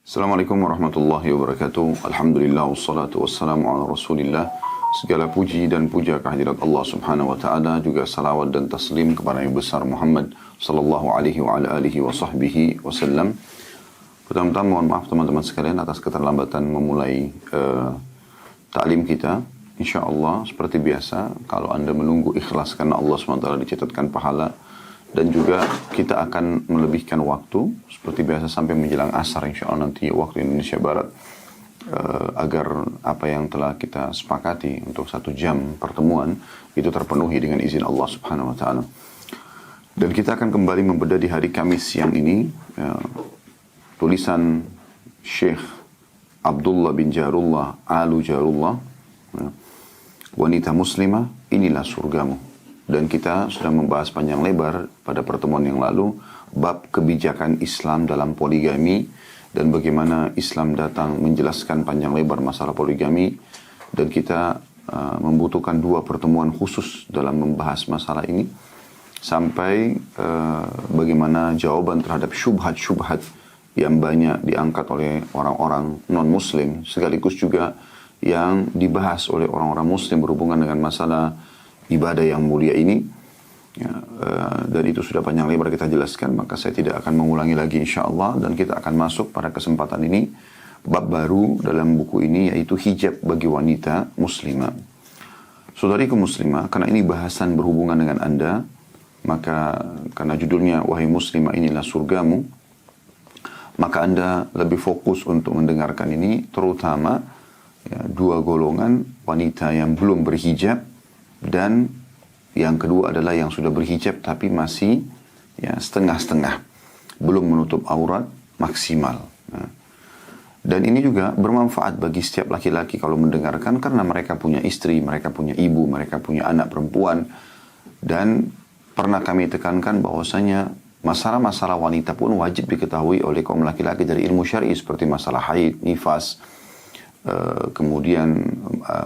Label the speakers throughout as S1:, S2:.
S1: Assalamualaikum warahmatullahi wabarakatuh. Alhamdulillah wassalatu wassalamu ala rasulillah. Segala puji dan puja kehadirat Allah subhanahu wa ta'ala. Juga salawat dan taslim kepada Nabi besar Muhammad sallallahu alaihi wa ala alihi wa sahbihi wasallam. Pertama-tama mohon maaf teman-teman sekalian atas keterlambatan memulai taklim kita. InsyaAllah seperti biasa kalau anda menunggu ikhlas karena Allah subhanahu wa ta'ala dicatatkan pahala. Dan juga kita akan melebihkan waktu seperti biasa sampai menjelang asar insyaAllah nanti waktu Indonesia Barat agar apa yang telah kita sepakati untuk 1 jam pertemuan itu terpenuhi dengan izin Allah subhanahu wa ta'ala. Dan kita akan kembali membedah di hari Kamis siang ini tulisan Syekh Abdullah bin Jarullah Alu Jarullah, wanita muslimah inilah surgamu. Dan kita sudah membahas panjang lebar pada pertemuan yang lalu bab kebijakan Islam dalam poligami dan bagaimana Islam datang menjelaskan panjang lebar masalah poligami, dan kita membutuhkan 2 pertemuan khusus dalam membahas masalah ini sampai bagaimana jawaban terhadap syubhat-syubhat yang banyak diangkat oleh orang-orang non-muslim sekaligus juga yang dibahas oleh orang-orang muslim berhubungan dengan masalah ibadah yang mulia ini ya, dan itu sudah panjang lebar kita jelaskan, maka saya tidak akan mengulangi lagi insyaAllah. Dan kita akan masuk pada kesempatan ini bab baru dalam buku ini, yaitu hijab bagi wanita muslimah. Saudariku muslimah, karena ini bahasan berhubungan dengan anda, maka karena judulnya wahai muslimah inilah surgamu, maka anda lebih fokus untuk mendengarkan ini, terutama ya, 2 golongan wanita yang belum berhijab dan yang kedua adalah yang sudah berhijab tapi masih ya setengah-setengah, belum menutup aurat maksimal. Nah, dan ini juga bermanfaat bagi setiap laki-laki kalau mendengarkan, karena mereka punya istri, mereka punya ibu, mereka punya anak perempuan. Dan pernah kami tekankan bahwasanya masalah-masalah wanita pun wajib diketahui oleh kaum laki-laki dari ilmu syar'i, seperti masalah haid, nifas, kemudian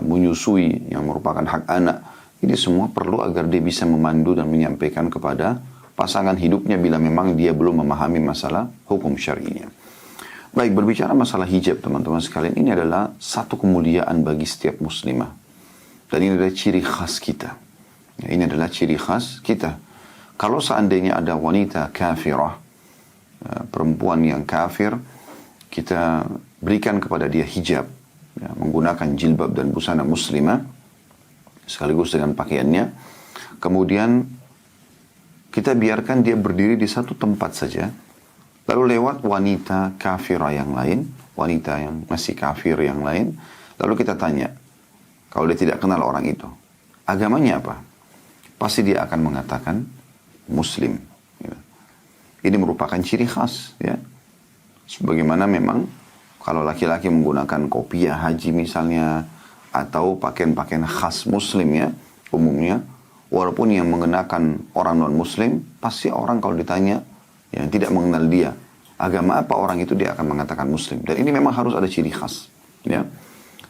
S1: menyusui yang merupakan hak anak. Ini semua perlu agar dia bisa memandu dan menyampaikan kepada pasangan hidupnya bila memang dia belum memahami masalah hukum syar'inya. Baik, berbicara masalah hijab teman-teman sekalian, ini adalah satu kemuliaan bagi setiap muslimah. Dan ini adalah ciri khas kita. Ya, ini adalah ciri khas kita. Kalau seandainya ada wanita kafirah, perempuan yang kafir, kita berikan kepada dia hijab, ya, menggunakan jilbab dan busana muslimah sekaligus dengan pakaiannya, kemudian kita biarkan dia berdiri di satu tempat saja, lalu lewat wanita kafirah yang lain, wanita yang masih kafir yang lain, lalu kita tanya, kalau dia tidak kenal orang itu, agamanya apa? Pasti dia akan mengatakan muslim. Ini merupakan ciri khas, ya. Sebagaimana memang kalau laki-laki menggunakan kopiah haji misalnya, atau pakaian-pakaian khas muslim ya, umumnya, walaupun yang mengenakan orang non-muslim, pasti orang kalau ditanya, yang tidak mengenal dia, agama apa orang itu, dia akan mengatakan muslim. Dan ini memang harus ada ciri khas. Ya.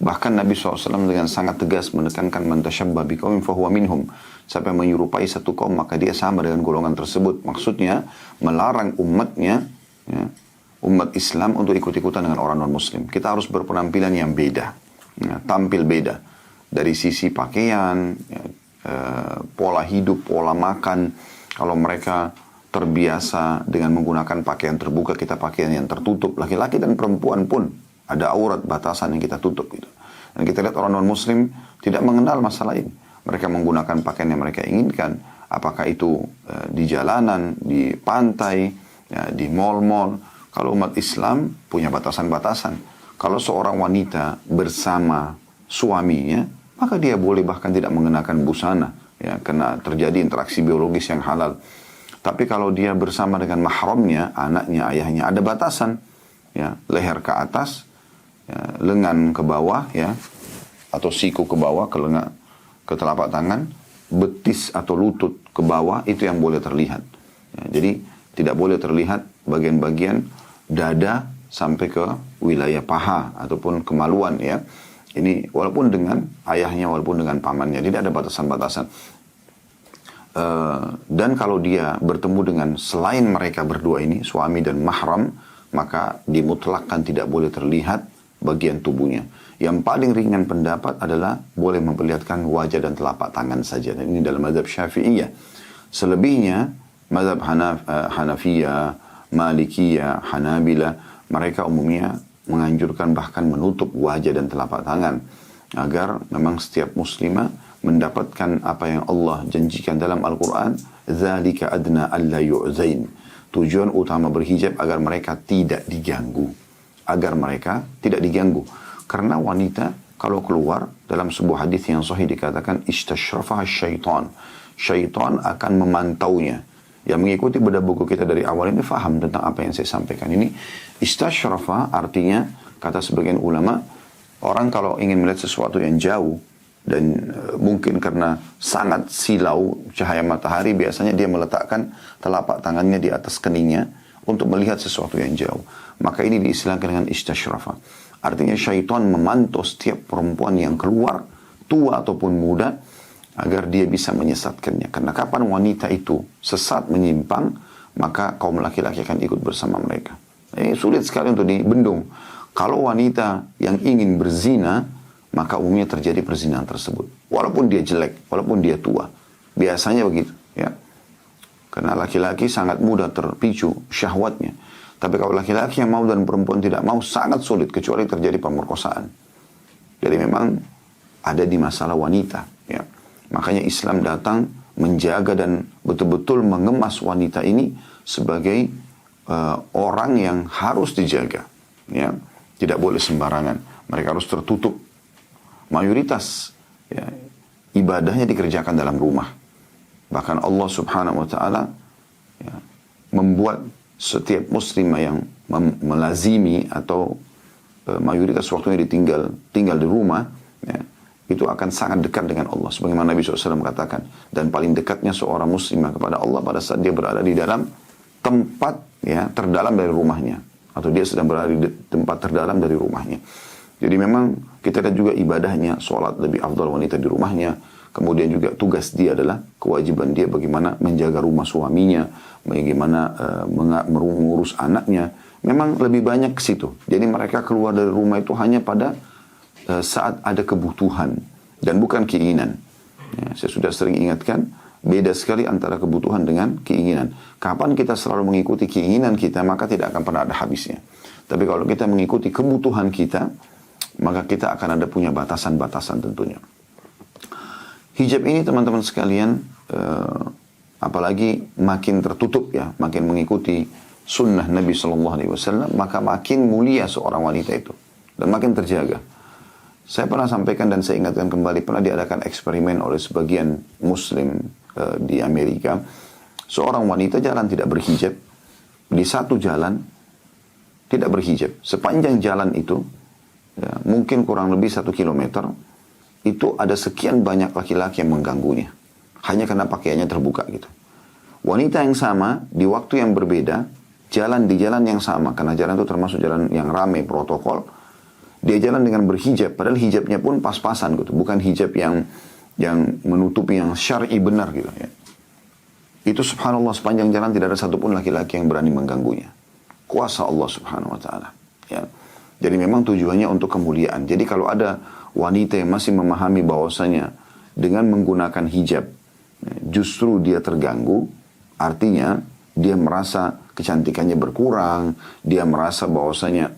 S1: Bahkan Nabi SAW dengan sangat tegas menekankan, man tashabba biqaumin fahuwa minhum. Siapa yang menyerupai satu kaum, maka dia sama dengan golongan tersebut. Maksudnya, melarang umatnya, ya, umat Islam untuk ikut-ikutan dengan orang non-muslim. Kita harus berpenampilan yang beda. Ya, tampil beda dari sisi pakaian, ya, pola hidup, pola makan. Kalau mereka terbiasa dengan menggunakan pakaian terbuka, kita pakaian yang tertutup. Laki-laki dan perempuan pun ada aurat, batasan yang kita tutup gitu. Dan kita lihat orang non-muslim tidak mengenal masalah ini. Mereka menggunakan pakaian yang mereka inginkan, apakah itu di jalanan, di pantai, ya, di mal-mal. Kalau umat Islam punya batasan-batasan. Kalau seorang wanita bersama suaminya, maka dia boleh bahkan tidak mengenakan busana, ya, karena terjadi interaksi biologis yang halal. Tapi kalau dia bersama dengan mahramnya, anaknya, ayahnya, ada batasan, ya, leher ke atas, ya, lengan ke bawah, ya, atau siku ke bawah, ke telapak tangan, betis atau lutut ke bawah, itu yang boleh terlihat. Ya, jadi tidak boleh terlihat bagian-bagian dada sampai ke wilayah paha ataupun kemaluan, ya. Ini walaupun dengan ayahnya, walaupun dengan pamannya, tidak ada batasan-batasan. Dan kalau dia bertemu dengan selain mereka berdua ini, suami dan mahram, maka dimutlakkan tidak boleh terlihat bagian tubuhnya. Yang paling ringan pendapat adalah boleh memperlihatkan wajah dan telapak tangan saja. Dan ini dalam mazhab Syafi'iyah. Selebihnya, mazhab Hanafiyah, Malikiyah, Hanabila, mereka umumnya menganjurkan bahkan menutup wajah dan telapak tangan. Agar memang setiap muslimah mendapatkan apa yang Allah janjikan dalam Al-Quran. Dzalika adna alla yu'zain. Tujuan utama berhijab agar mereka tidak diganggu. Agar mereka tidak diganggu. Karena wanita kalau keluar dalam sebuah hadis yang sahih dikatakan istashrafaha syaitan. Syaitan akan memantaunya. Yang mengikuti bedah buku kita dari awal ini faham tentang apa yang saya sampaikan ini. Istashrafa artinya kata sebagian ulama, orang kalau ingin melihat sesuatu yang jauh dan mungkin karena sangat silau cahaya matahari, biasanya dia meletakkan telapak tangannya di atas keningnya untuk melihat sesuatu yang jauh. Maka ini diistilahkan dengan istashrafa. Artinya syaitan memantau setiap perempuan yang keluar, tua ataupun muda, agar dia bisa menyesatkannya. Karena kapan wanita itu sesat menyimpang, maka kaum laki-laki akan ikut bersama mereka. Ini sulit sekali untuk dibendung. Kalau wanita yang ingin berzina, maka umumnya terjadi perzinahan tersebut. Walaupun dia jelek, walaupun dia tua. Biasanya begitu. Ya. Karena laki-laki sangat mudah terpicu syahwatnya. Tapi kalau laki-laki yang mau dan perempuan tidak mau, sangat sulit kecuali terjadi pemerkosaan. Jadi memang ada di masalah wanita. Ya. Makanya Islam datang menjaga dan betul-betul mengemas wanita ini sebagai orang yang harus dijaga. Ya. Tidak boleh sembarangan. Mereka harus tertutup. Mayoritas ya, ibadahnya dikerjakan dalam rumah. Bahkan Allah subhanahu wa ta'ala ya, membuat setiap muslimah yang melazimi atau mayoritas waktunya tinggal di rumah, ya, itu akan sangat dekat dengan Allah. Sebagaimana Nabi SAW katakan, dan paling dekatnya seorang muslimah kepada Allah pada saat dia berada di dalam tempat ya terdalam dari rumahnya, atau dia sedang berada di tempat terdalam dari rumahnya. Jadi memang kita lihat juga ibadahnya, sholat lebih afdal wanita di rumahnya. Kemudian juga tugas dia adalah kewajiban dia bagaimana menjaga rumah suaminya, bagaimana mengurus anaknya. Memang lebih banyak ke situ. Jadi mereka keluar dari rumah itu hanya pada saat ada kebutuhan dan bukan keinginan. Ya, saya sudah sering ingatkan, beda sekali antara kebutuhan dengan keinginan. Kapan kita selalu mengikuti keinginan kita, maka tidak akan pernah ada habisnya. Tapi kalau kita mengikuti kebutuhan kita, maka kita akan ada punya batasan-batasan tentunya. Hijab ini teman-teman sekalian, apalagi makin tertutup ya, makin mengikuti sunnah Nabi SAW, maka makin mulia seorang wanita itu. Dan makin terjaga. Saya pernah sampaikan dan saya ingatkan kembali, pernah diadakan eksperimen oleh sebagian muslim di Amerika. Seorang wanita jalan tidak berhijab, di satu jalan tidak berhijab. Sepanjang jalan itu, ya, mungkin kurang lebih 1 kilometer, itu ada sekian banyak laki-laki yang mengganggunya. Hanya karena pakaiannya terbuka gitu. Wanita yang sama, di waktu yang berbeda, jalan di jalan yang sama. Karena jalan itu termasuk jalan yang ramai protokol. Dia jalan dengan berhijab. Padahal hijabnya pun pas-pasan gitu. Bukan hijab yang menutupi yang syar'i benar gitu ya. Itu subhanallah sepanjang jalan tidak ada satupun laki-laki yang berani mengganggunya. Kuasa Allah subhanahu wa ta'ala. Ya. Jadi memang tujuannya untuk kemuliaan. Jadi kalau ada wanita yang masih memahami bahwasanya dengan menggunakan hijab justru dia terganggu, artinya dia merasa kecantikannya berkurang, dia merasa bahwasanya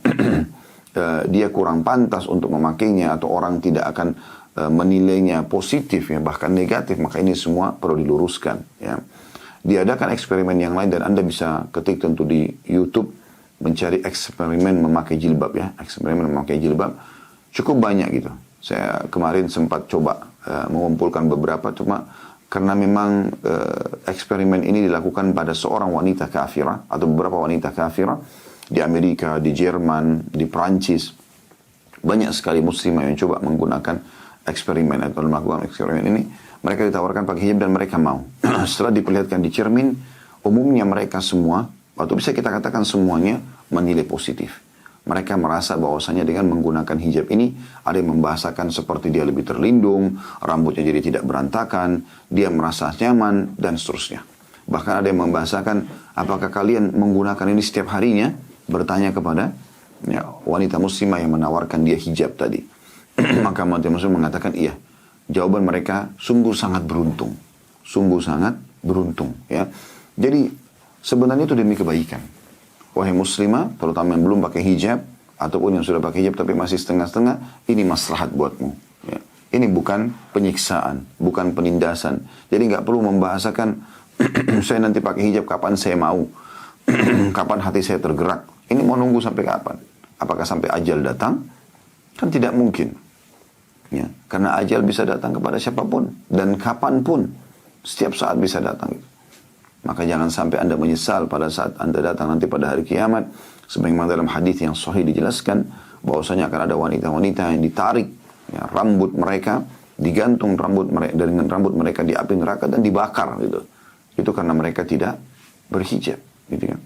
S1: dia kurang pantas untuk memakainya, atau orang tidak akan menilainya positif ya, bahkan negatif, maka ini semua perlu diluruskan ya. Diadakan eksperimen yang lain dan Anda bisa ketik tentu di YouTube, mencari eksperimen memakai jilbab ya, eksperimen memakai jilbab. Cukup banyak gitu. Saya kemarin sempat coba mengumpulkan beberapa, cuma karena memang eksperimen ini dilakukan pada seorang wanita kafirah atau beberapa wanita kafirah di Amerika, di Jerman, di Prancis. Banyak sekali muslimah yang coba menggunakan eksperimen atau melakukan eksperimen ini. Mereka ditawarkan pakai hijab dan mereka mau. Setelah diperlihatkan di cermin, umumnya mereka semua, atau bisa kita katakan semuanya, menilai positif. Mereka merasa bahwasanya dengan menggunakan hijab ini, ada yang membahasakan seperti dia lebih terlindung, rambutnya jadi tidak berantakan, dia merasa nyaman, dan seterusnya. Bahkan ada yang membahasakan, apakah kalian menggunakan ini setiap harinya? bertanya kepada wanita muslimah yang menawarkan dia hijab tadi. Maka wanita muslimah mengatakan iya. Jawaban mereka sungguh sangat beruntung. Sungguh sangat beruntung. Ya. Jadi sebenarnya itu demi kebaikan. Wahai muslimah, terutama yang belum pakai hijab, ataupun yang sudah pakai hijab tapi masih setengah-setengah, ini maslahat buatmu. Ya. Ini bukan penyiksaan, bukan penindasan. Jadi nggak perlu membahasakan, saya nanti pakai hijab kapan saya mau. Kapan hati saya tergerak. Ini mau nunggu sampai kapan? Apakah sampai ajal datang? Kan tidak mungkin. Ya, karena ajal bisa datang kepada siapapun. Dan kapanpun. Setiap saat bisa datang. Maka jangan sampai Anda menyesal pada saat Anda datang nanti pada hari kiamat. Sebagaimana dalam hadis yang sahih dijelaskan, bahwasanya akan ada wanita-wanita yang ditarik ya, rambut mereka, digantung rambut mereka dengan rambut mereka di api neraka dan dibakar gitu. Itu karena mereka tidak berhijab, gitu kan.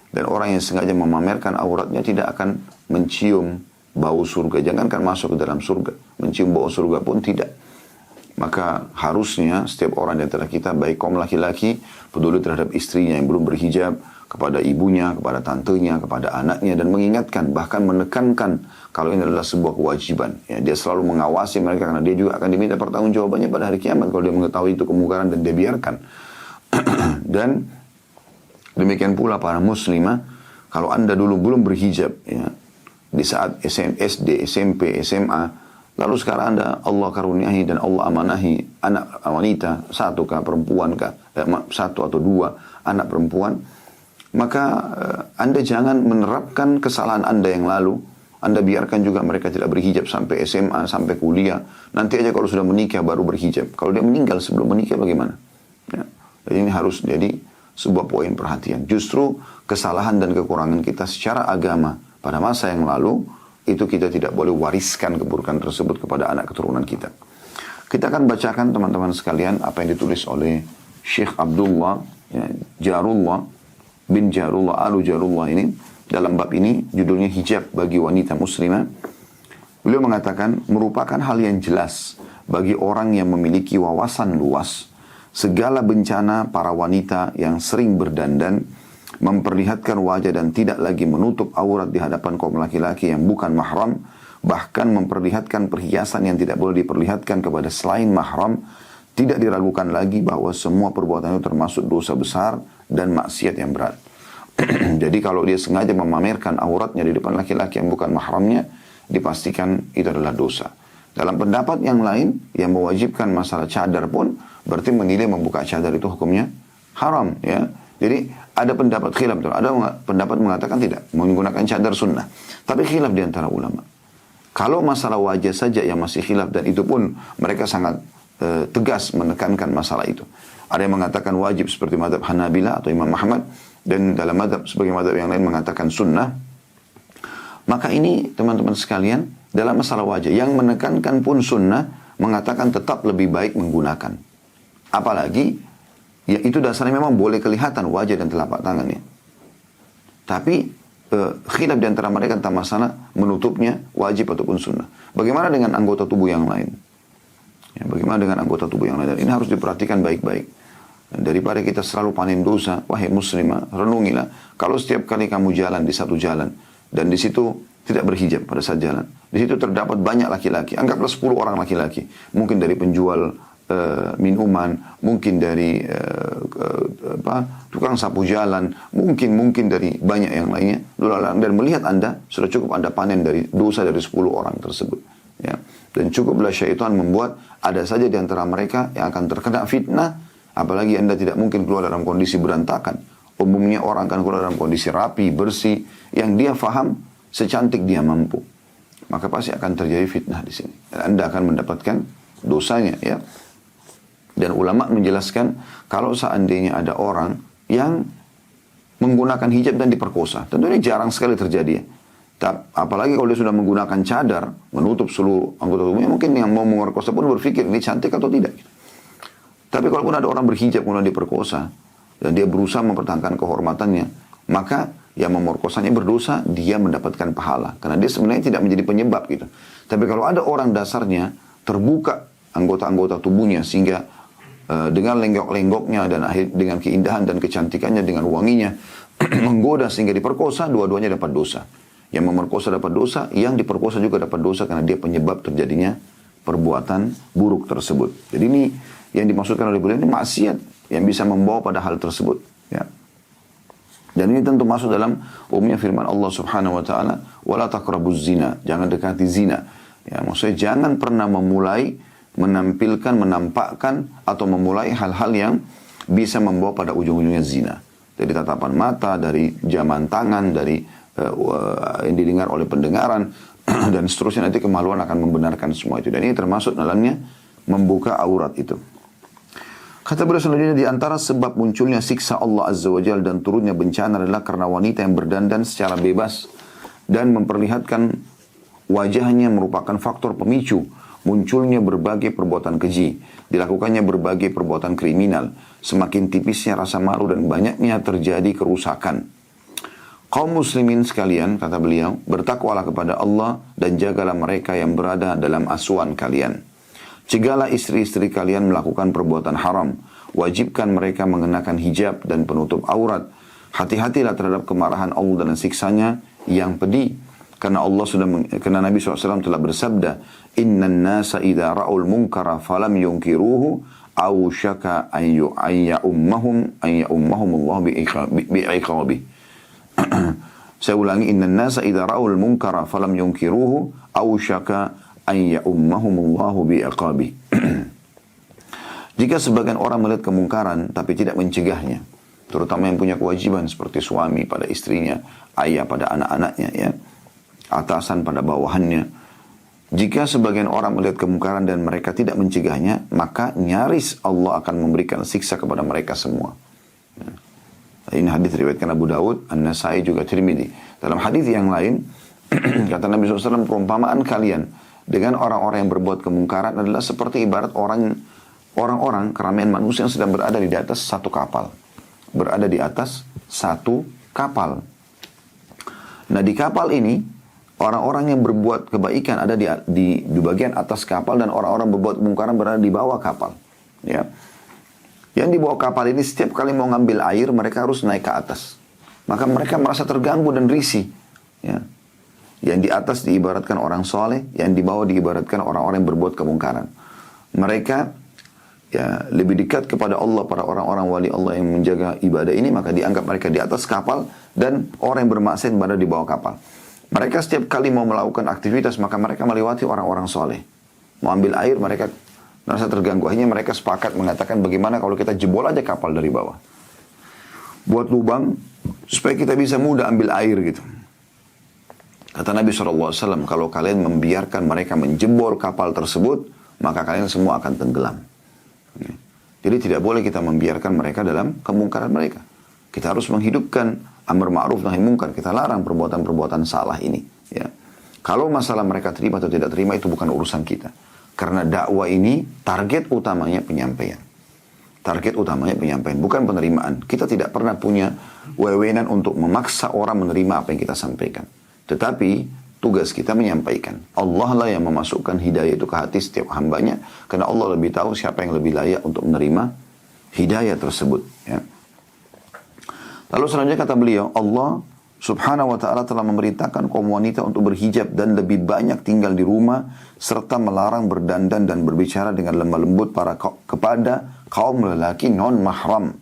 S1: Dan orang yang sengaja memamerkan auratnya tidak akan mencium bau surga. Jangankan masuk ke dalam surga, mencium bau surga pun tidak. Maka harusnya setiap orang di antara kita, baik kaum laki-laki, peduli terhadap istrinya yang belum berhijab, kepada ibunya, kepada tantenya, kepada anaknya, dan mengingatkan, bahkan menekankan kalau ini adalah sebuah kewajiban. Ya, dia selalu mengawasi mereka karena dia juga akan diminta pertanggungjawabannya pada hari kiamat kalau dia mengetahui itu kemungkaran dan dia biarkan. Dan demikian pula para muslimah, kalau Anda dulu belum berhijab, ya, di saat SD, SMP, SMA, lalu sekarang Allah karuniahi dan Allah amanahi anak wanita, satu kah perempuan kah, satu atau dua anak perempuan, maka Anda jangan menerapkan kesalahan Anda yang lalu. Anda biarkan juga mereka tidak berhijab sampai SMA, sampai kuliah. Nanti aja kalau sudah menikah baru berhijab. Kalau dia meninggal sebelum menikah bagaimana? Ya. Jadi ini harus jadi sebuah poin perhatian. Justru kesalahan dan kekurangan kita secara agama pada masa yang lalu, itu kita tidak boleh wariskan keburukan tersebut kepada anak keturunan kita. Kita akan bacakan teman-teman sekalian apa yang ditulis oleh Syekh Abdullah ya, Jarullah bin Jarullah Alu Jarullah ini. Dalam bab ini judulnya hijab bagi wanita muslimah. Beliau mengatakan merupakan hal yang jelas bagi orang yang memiliki wawasan luas. Segala bencana para wanita yang sering berdandan, memperlihatkan wajah dan tidak lagi menutup aurat di hadapan kaum laki-laki yang bukan mahram, bahkan memperlihatkan perhiasan yang tidak boleh diperlihatkan kepada selain mahram, tidak diragukan lagi bahwa semua perbuatan itu termasuk dosa besar dan maksiat yang berat. Jadi kalau dia sengaja memamerkan auratnya di depan laki-laki yang bukan mahramnya, dipastikan itu adalah dosa. Dalam pendapat yang lain, yang mewajibkan masalah cadar pun, berarti menilai membuka cadar itu hukumnya haram. Ya. Jadi ada pendapat khilaf, ada pendapat mengatakan tidak, menggunakan cadar sunnah. Tapi khilaf di antara ulama. Kalau masalah wajah saja yang masih khilaf, dan itu pun mereka sangat tegas menekankan masalah itu. Ada yang mengatakan wajib seperti mazhab Hanabila atau Imam Ahmad, dan dalam mazhab sebagai mazhab yang lain mengatakan sunnah. Maka ini teman-teman sekalian, dalam masalah wajah yang menekankan pun sunnah, mengatakan tetap lebih baik menggunakan. Apalagi ya itu dasarnya memang boleh kelihatan wajah dan telapak tangannya. Tapi khilaf di antara mereka tentang masalah menutupnya wajib ataupun sunnah. Bagaimana dengan anggota tubuh yang lain? Ya, bagaimana dengan anggota tubuh yang lain? Dan ini harus diperhatikan baik-baik. Dan daripada kita selalu panen dosa, wahai muslimah, renungilah. Kalau setiap kali kamu jalan di satu jalan, dan di situ tidak berhijab pada saat jalan, di situ terdapat banyak laki-laki, anggaplah 10 orang laki-laki, mungkin dari penjual minuman, mungkin dari tukang sapu jalan, mungkin dari banyak yang lainnya, dan melihat Anda, sudah cukup Anda panen dari dosa dari 10 orang tersebut. Ya. Dan cukuplah syaitan membuat ada saja di antara mereka yang akan terkena fitnah. Apalagi Anda tidak mungkin keluar dalam kondisi berantakan. Umumnya orang akan keluar dalam kondisi rapi, bersih, yang dia faham secantik dia mampu. Maka pasti akan terjadi fitnah di sini. Dan Anda akan mendapatkan dosanya, ya. Dan ulama menjelaskan kalau seandainya ada orang yang menggunakan hijab dan diperkosa, tentunya jarang sekali terjadi, ya. Apalagi kalau dia sudah menggunakan cadar, menutup seluruh anggota tubuhnya, mungkin yang mau memperkosa pun berpikir ini cantik atau tidak. Tapi kalaupun ada orang berhijab kemudian diperkosa, dan dia berusaha mempertahankan kehormatannya, maka yang memperkosanya berdosa, dia mendapatkan pahala. Karena dia sebenarnya tidak menjadi penyebab gitu. Tapi kalau ada orang dasarnya terbuka anggota-anggota tubuhnya, sehingga dengan lenggok-lenggoknya dan dengan keindahan dan kecantikannya, dengan wanginya, menggoda sehingga diperkosa, dua-duanya dapat dosa. Yang memerkosa dapat dosa, yang diperkosa juga dapat dosa karena dia penyebab terjadinya perbuatan buruk tersebut. Jadi ini yang dimaksudkan oleh beliau ini maksiat yang bisa membawa pada hal tersebut. Ya. Dan ini tentu masuk dalam umumnya firman Allah Subhanahu wa taala, "Wala taqrabuz zina." Jangan dekati zina. Ya, maksudnya jangan pernah memulai menampilkan, menampakkan atau memulai hal-hal yang bisa membawa pada ujung-ujungnya zina. Dari tatapan mata, dari jaman tangan, dari yang didengar oleh pendengaran dan seterusnya, nanti kemaluan akan membenarkan semua itu. Dan ini termasuk dalamnya membuka aurat itu. Kata beliau selanjutnya, di antara sebab munculnya siksa Allah Azza wa Jalla dan turunnya bencana adalah karena wanita yang berdandan secara bebas dan memperlihatkan wajahnya merupakan faktor pemicu munculnya berbagai perbuatan keji, dilakukannya berbagai perbuatan kriminal, semakin tipisnya rasa malu dan banyaknya terjadi kerusakan. Kaum muslimin sekalian, kata beliau, bertakwalah kepada Allah dan jagalah mereka yang berada dalam asuhan kalian. Cegahlah istri-istri kalian melakukan perbuatan haram. Wajibkan mereka mengenakan hijab dan penutup aurat. Hati-hatilah terhadap kemarahan Allah dan siksanya yang pedih. Karena karena Nabi SAW telah bersabda, Innan nasa idha ra'ul munkara falam yunkiruhu awshaka an ya'ummahum Allah bi'iqabih. Saya ulangi, innan nasa idza ra'ul munkara falam yunkiruhu awshaka an ya'ummahumullahu bi'iqabi. Jika sebagian orang melihat kemungkaran tapi tidak mencegahnya, terutama yang punya kewajiban seperti suami pada istrinya, ayah pada anak-anaknya, ya, atasan pada bawahannya. Jika sebagian orang melihat kemungkaran dan mereka tidak mencegahnya, maka nyaris Allah akan memberikan siksa kepada mereka semua. Ini hadis riwayatkan Abu Dawud, An-Nasai juga Tirmidzi. Dalam hadis yang lain, kata Nabi SAW, perumpamaan kalian dengan orang-orang yang berbuat kemungkaran adalah seperti ibarat orang-orang keramaian manusia yang sedang berada di atas satu kapal. Berada di atas satu kapal. Nah, di kapal ini, orang-orang yang berbuat kebaikan ada di bagian atas kapal dan orang-orang berbuat kemungkaran berada di bawah kapal. Ya. Yang di bawah kapal ini setiap kali mau ngambil air, mereka harus naik ke atas. Maka mereka merasa terganggu dan risih. Ya. Yang di atas diibaratkan orang soleh, yang di bawah diibaratkan orang-orang yang berbuat kemungkaran. Mereka ya lebih dekat kepada Allah, para orang-orang wali Allah yang menjaga ibadah ini, maka dianggap mereka di atas kapal, dan orang yang bermaksiat berada di bawah kapal. Mereka setiap kali mau melakukan aktivitas, maka mereka melewati orang-orang soleh. Mau ambil air, mereka merasa terganggu. Akhirnya mereka sepakat mengatakan, bagaimana kalau kita jebol aja kapal dari bawah. Buat lubang, supaya kita bisa mudah ambil air gitu. Kata Nabi SAW, kalau kalian membiarkan mereka menjebol kapal tersebut, maka kalian semua akan tenggelam. Jadi tidak boleh kita membiarkan mereka dalam kemungkaran mereka. Kita harus menghidupkan amar ma'ruf nahi munkar. Kita larang perbuatan-perbuatan salah ini. Ya. Kalau masalah mereka terima atau tidak terima, itu bukan urusan kita. Karena dakwah ini target utamanya penyampaian. Target utamanya penyampaian, bukan penerimaan. Kita tidak pernah punya wewenang untuk memaksa orang menerima apa yang kita sampaikan. Tetapi tugas kita menyampaikan. Allah lah yang memasukkan hidayah itu ke hati setiap hambanya. Karena Allah lebih tahu siapa yang lebih layak untuk menerima hidayah tersebut. Ya. Lalu selanjutnya kata beliau, Allah Subhanahu wa ta'ala telah memerintahkan kaum wanita untuk berhijab dan lebih banyak tinggal di rumah, serta melarang berdandan dan berbicara dengan lemah lembut kepada kaum lelaki non-mahram,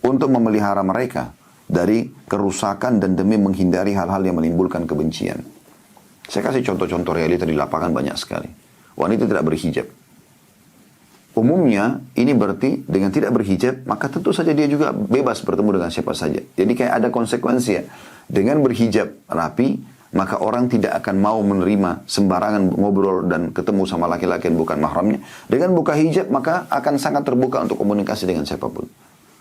S1: untuk memelihara mereka dari kerusakan dan demi menghindari hal-hal yang menimbulkan kebencian. Saya kasih contoh-contoh realita di lapangan banyak sekali. Wanita tidak berhijab. Umumnya ini berarti dengan tidak berhijab, maka tentu saja dia juga bebas bertemu dengan siapa saja. Jadi kayak ada konsekuensi ya. Dengan berhijab rapi, maka orang tidak akan mau menerima sembarangan ngobrol dan ketemu sama laki-laki yang bukan mahramnya. Dengan buka hijab, maka akan sangat terbuka untuk komunikasi dengan siapapun.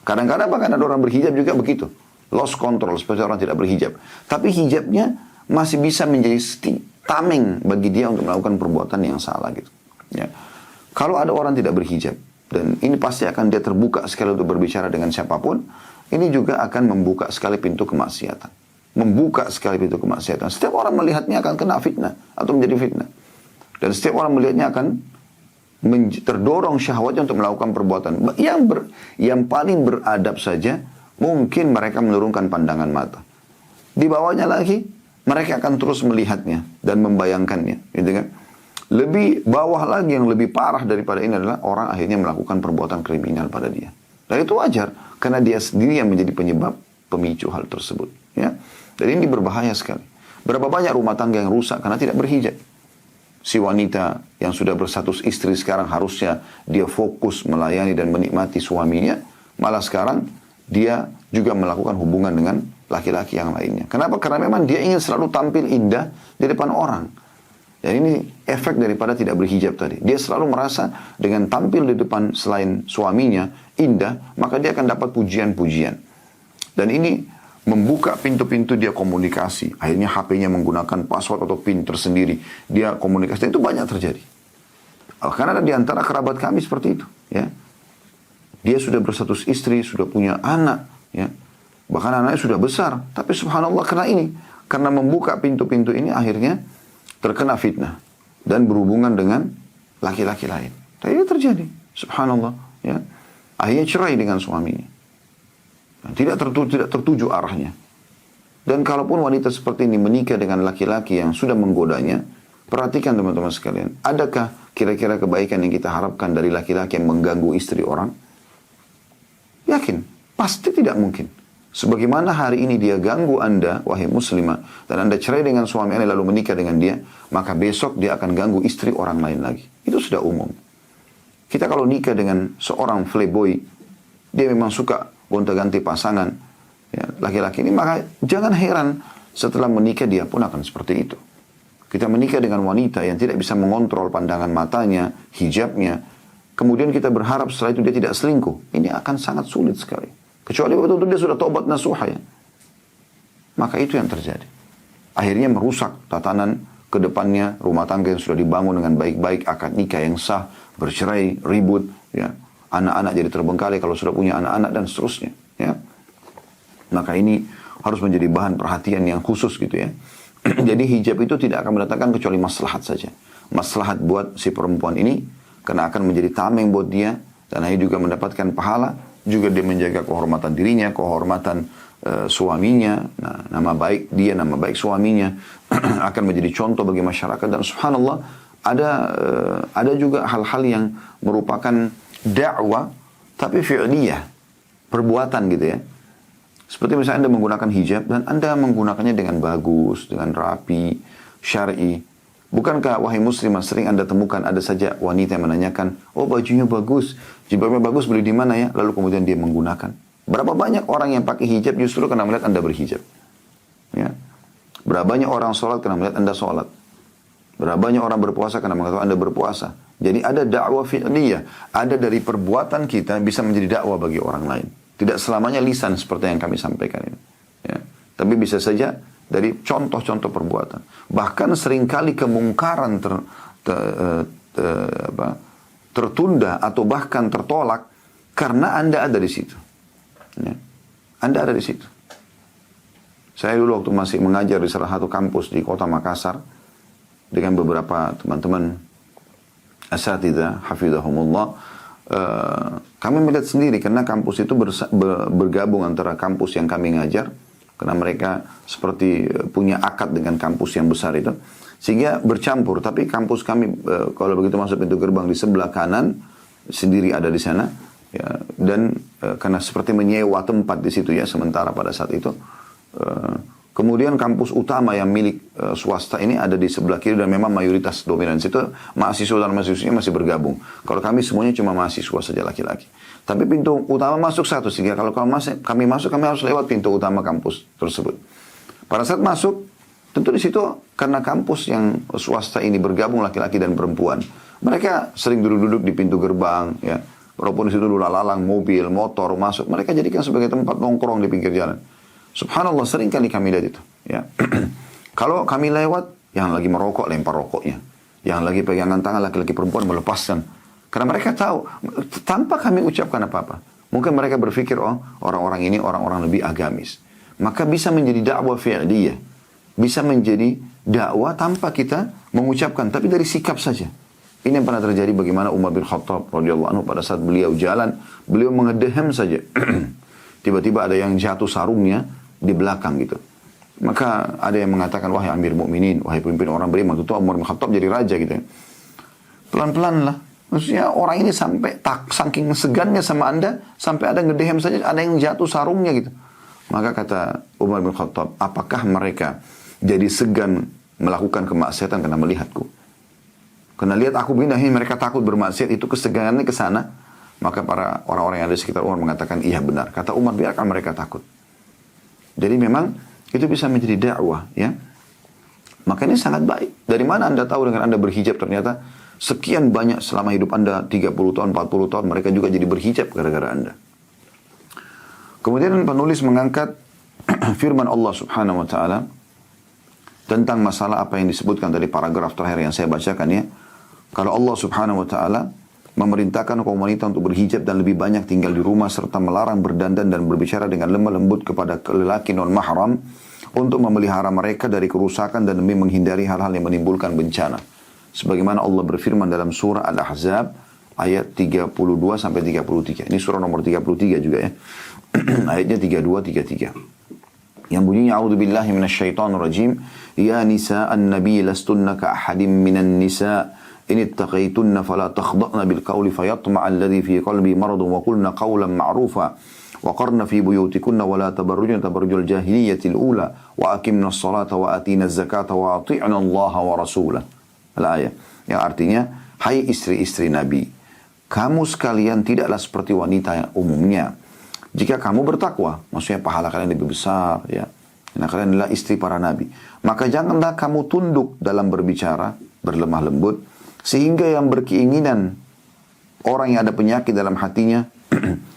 S1: Kadang-kadang bahkan ada orang berhijab juga begitu. Lost control seperti orang tidak berhijab. Tapi hijabnya masih bisa menjadi tameng bagi dia untuk melakukan perbuatan yang salah gitu. Ya. Kalau ada orang tidak berhijab, dan ini pasti akan dia terbuka sekali untuk berbicara dengan siapapun, ini juga akan membuka sekali pintu kemaksiatan. Membuka sekali pintu kemaksiatan. Setiap orang melihatnya akan kena fitnah, atau menjadi fitnah. Dan setiap orang melihatnya akan terdorong syahwatnya untuk melakukan perbuatan. Yang paling beradab saja, mungkin mereka menurunkan pandangan mata. Di bawahnya lagi, mereka akan terus melihatnya dan membayangkannya, gitu kan? Lebih bawah lagi, yang lebih parah daripada ini adalah orang akhirnya melakukan perbuatan kriminal pada dia. Dan itu wajar, karena dia sendiri yang menjadi penyebab pemicu hal tersebut. Ya. Dan ini berbahaya sekali. Berapa banyak rumah tangga yang rusak karena tidak berhijab. Si wanita yang sudah berstatus istri sekarang harusnya dia fokus melayani dan menikmati suaminya. Malah sekarang dia juga melakukan hubungan dengan laki-laki yang lainnya. Kenapa? Karena memang dia ingin selalu tampil indah di depan orang. Dan ini efek daripada tidak berhijab tadi. Dia selalu merasa dengan tampil di depan selain suaminya indah, maka dia akan dapat pujian-pujian. Dan ini membuka pintu-pintu dia komunikasi. Akhirnya HP-nya menggunakan password atau PIN tersendiri. Dia komunikasi. Dan itu banyak terjadi. Karena ada di antara kerabat kami seperti itu. Ya. Dia sudah berstatus istri, sudah punya anak. Ya. Bahkan anaknya sudah besar. Tapi subhanallah karena ini. Karena membuka pintu-pintu ini akhirnya terkena fitnah. Dan berhubungan dengan laki-laki lain. Dan ini terjadi. Subhanallah. Ya. Akhirnya cerai dengan suaminya. Tidak tertuju arahnya. Dan kalaupun wanita seperti ini menikah dengan laki-laki yang sudah menggodanya, perhatikan teman-teman sekalian, adakah kira-kira kebaikan yang kita harapkan dari laki-laki yang mengganggu istri orang? Yakin, pasti tidak mungkin. Sebagaimana hari ini dia ganggu Anda, wahai muslimah, dan Anda cerai dengan suami Anda lalu menikah dengan dia, maka besok dia akan ganggu istri orang lain lagi. Itu sudah umum. Kita kalau nikah dengan seorang playboy, dia memang suka gonta-ganti pasangan, ya, laki-laki ini, maka jangan heran setelah menikah dia pun akan seperti itu. Kita menikah dengan wanita yang tidak bisa mengontrol pandangan matanya, hijabnya, kemudian kita berharap setelah itu dia tidak selingkuh. Ini akan sangat sulit sekali. Kecuali betul-betul dia sudah taubat nasuha ya. Maka itu yang terjadi. Akhirnya merusak tatanan ke depannya rumah tangga yang sudah dibangun dengan baik-baik, akad nikah yang sah, bercerai, ribut, ya. Anak-anak jadi terbengkalai kalau sudah punya anak-anak dan seterusnya. Ya. Maka ini harus menjadi bahan perhatian yang khusus gitu ya. Jadi hijab itu tidak akan mendatangkan kecuali maslahat saja. Maslahat buat si perempuan ini, karena akan menjadi tameng buat dia, dan akhirnya juga mendapatkan pahala, juga dia menjaga kehormatan dirinya, kehormatan suaminya, nah, nama baik dia, nama baik suaminya, akan menjadi contoh bagi masyarakat. Dan subhanallah, ada juga hal-hal yang merupakan dakwah tapi fi'liyah, perbuatan gitu ya. Seperti misalnya Anda menggunakan hijab dan Anda menggunakannya dengan bagus, dengan rapi, syar'i. Bukankah wahai muslimah sering Anda temukan ada saja wanita yang menanyakan, oh bajunya bagus, jilbabnya bagus, beli di mana ya? Lalu kemudian dia menggunakan. Berapa banyak orang yang pakai hijab justru karena melihat Anda berhijab. Ya. Berapa banyak orang sholat karena melihat Anda sholat. Berapa banyak orang berpuasa karena mengatakan Anda berpuasa. Jadi ada dakwah fi'liyah. Ada dari perbuatan kita bisa menjadi dakwah bagi orang lain. Tidak selamanya lisan seperti yang kami sampaikan ini. Ya. Tapi bisa saja dari contoh-contoh perbuatan. Bahkan seringkali kemungkaran tertunda atau bahkan tertolak karena Anda ada di situ. Ya. Anda ada di situ. Saya dulu waktu masih mengajar di salah satu kampus di kota Makassar dengan beberapa teman-teman asatidzah, hafizahumullah, kami melihat sendiri karena kampus itu bergabung antara kampus yang kami ngajar, karena mereka seperti punya akad dengan kampus yang besar itu, sehingga bercampur. Tapi kampus kami kalau begitu masuk pintu gerbang di sebelah kanan sendiri ada di sana, ya, dan karena seperti menyewa tempat di situ ya sementara pada saat itu. Kemudian kampus utama yang milik swasta ini ada di sebelah kiri dan memang mayoritas dominan situ mahasiswa dan mahasiswanya masih bergabung. Kalau kami semuanya cuma mahasiswa saja laki-laki. Tapi pintu utama masuk satu, sehingga kalau kami masuk kami harus lewat pintu utama kampus tersebut. Pada saat masuk, tentu di situ karena kampus yang swasta ini bergabung laki-laki dan perempuan, mereka sering duduk-duduk di pintu gerbang, ya. Walaupun di situ lalang mobil, motor masuk, mereka jadikan sebagai tempat nongkrong di pinggir jalan. Subhanallah, sering kali kami lihat itu. Ya. Kalau kami lewat, yang lagi merokok, lempar rokoknya. Yang lagi pegangan tangan laki-laki perempuan melepaskan. Karena mereka tahu, tanpa kami ucapkan apa-apa. Mungkin mereka berpikir, oh orang-orang ini orang-orang lebih agamis. Maka bisa menjadi dakwah fi'liyah. Bisa menjadi dakwah tanpa kita mengucapkan, tapi dari sikap saja. Ini yang pernah terjadi bagaimana Umar bin Khattab radhiyallahu anhu pada saat beliau jalan, beliau mengedehem saja. tiba-tiba ada yang jatuh sarungnya di belakang gitu. Maka ada yang mengatakan, wahai Amir Mukminin, wahai pemimpin orang beriman, itu Umar bin Khattab jadi raja gitu ya. Pelan-pelan lah. Maksudnya orang ini sampai saking segannya sama Anda, sampai ada ngedehem saja, ada yang jatuh sarungnya gitu. Maka kata Umar bin Khattab, apakah mereka jadi segan melakukan kemaksiatan karena melihatku? Karena lihat aku begini, mereka takut bermaksiat, itu keseganannya ke sana. Maka para orang-orang yang ada di sekitar Umar mengatakan, iya benar. Kata Umar, biarkan mereka takut. Jadi memang itu bisa menjadi dakwah, ya. Maka ini sangat baik. Dari mana Anda tahu dengan Anda berhijab ternyata sekian banyak selama hidup Anda 30 tahun, 40 tahun mereka juga jadi berhijab gara-gara Anda. Kemudian penulis mengangkat firman Allah Subhanahu wa taala tentang masalah apa yang disebutkan dari paragraf terakhir yang saya bacakan ya. Kalau Allah Subhanahu wa taala memerintahkan kaum wanita untuk berhijab dan lebih banyak tinggal di rumah serta melarang berdandan dan berbicara dengan lemah lembut kepada lelaki non mahram untuk memelihara mereka dari kerusakan dan demi menghindari hal-hal yang menimbulkan bencana. Sebagaimana Allah berfirman dalam surah Al-Ahzab ayat 32 sampai 33. Ini surah nomor 33 juga ya. Ayatnya 32 33. Yang bunyinya a'udzubillahi minasyaitonirrajim, ya nisa'an nabiy lastunna ka ahadin minan nisa' in ittaqaytunna fala takhda'na bil qawli fayatma'a alladhi fi qalbi maradun wa qulna qawlan ma'rufa wa qarna fi buyutikunna wa la tabarrujna tabarrujal jahiliyatil ula wa aqimna as-salata wa atina az-zakata wa ati'na Allah wa rasulahu. Al-ayat yang artinya, hai istri-istri Nabi, kamu sekalian tidaklah seperti wanita yang umumnya. Jika kamu bertakwa, maksudnya pahala kalian lebih besar ya. Karena kalian adalah istri para nabi. Maka janganlah kamu tunduk dalam berbicara, berlemah lembut, sehingga yang berkeinginan, orang yang ada penyakit dalam hatinya,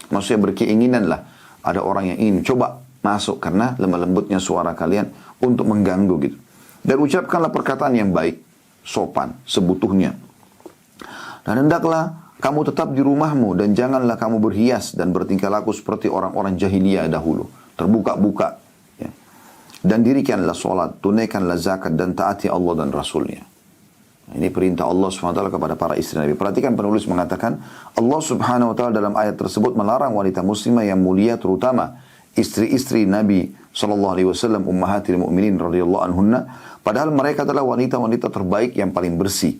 S1: maksudnya berkeinginan lah, ada orang yang ingin coba masuk karena lemah lembutnya suara kalian untuk mengganggu gitu. Dan ucapkanlah perkataan yang baik, sopan, sebutuhnya. Dan hendaklah kamu tetap di rumahmu dan janganlah kamu berhias dan bertingkah laku seperti orang-orang jahiliyah dahulu. Terbuka-buka. Ya. Dan dirikanlah sholat, tunaikanlah zakat dan taati Allah dan Rasulnya. Ini perintah Allah SWT kepada para istri Nabi. Perhatikan penulis mengatakan, Allah Subhanahu Wa Taala dalam ayat tersebut melarang wanita muslimah yang mulia terutama istri-istri Nabi SAW, ummahatil mu'minin radhiyallahu anhunna. Padahal mereka adalah wanita-wanita terbaik yang paling bersih.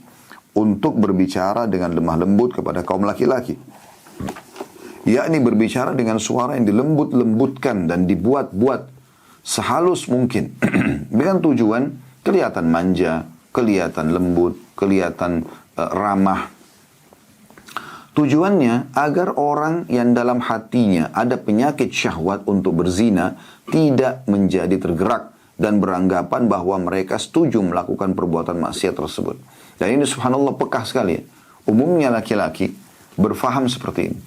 S1: Untuk berbicara dengan lemah lembut kepada kaum laki-laki. Yakni berbicara dengan suara yang dilembut-lembutkan dan dibuat-buat sehalus mungkin. Dengan tujuan kelihatan manja, kelihatan lembut, kelihatan ramah. Tujuannya agar orang yang dalam hatinya ada penyakit syahwat untuk berzina tidak menjadi tergerak dan beranggapan bahwa mereka setuju melakukan perbuatan maksiat tersebut. Dan ini subhanallah pekah sekali ya. Umumnya laki-laki berfaham seperti ini.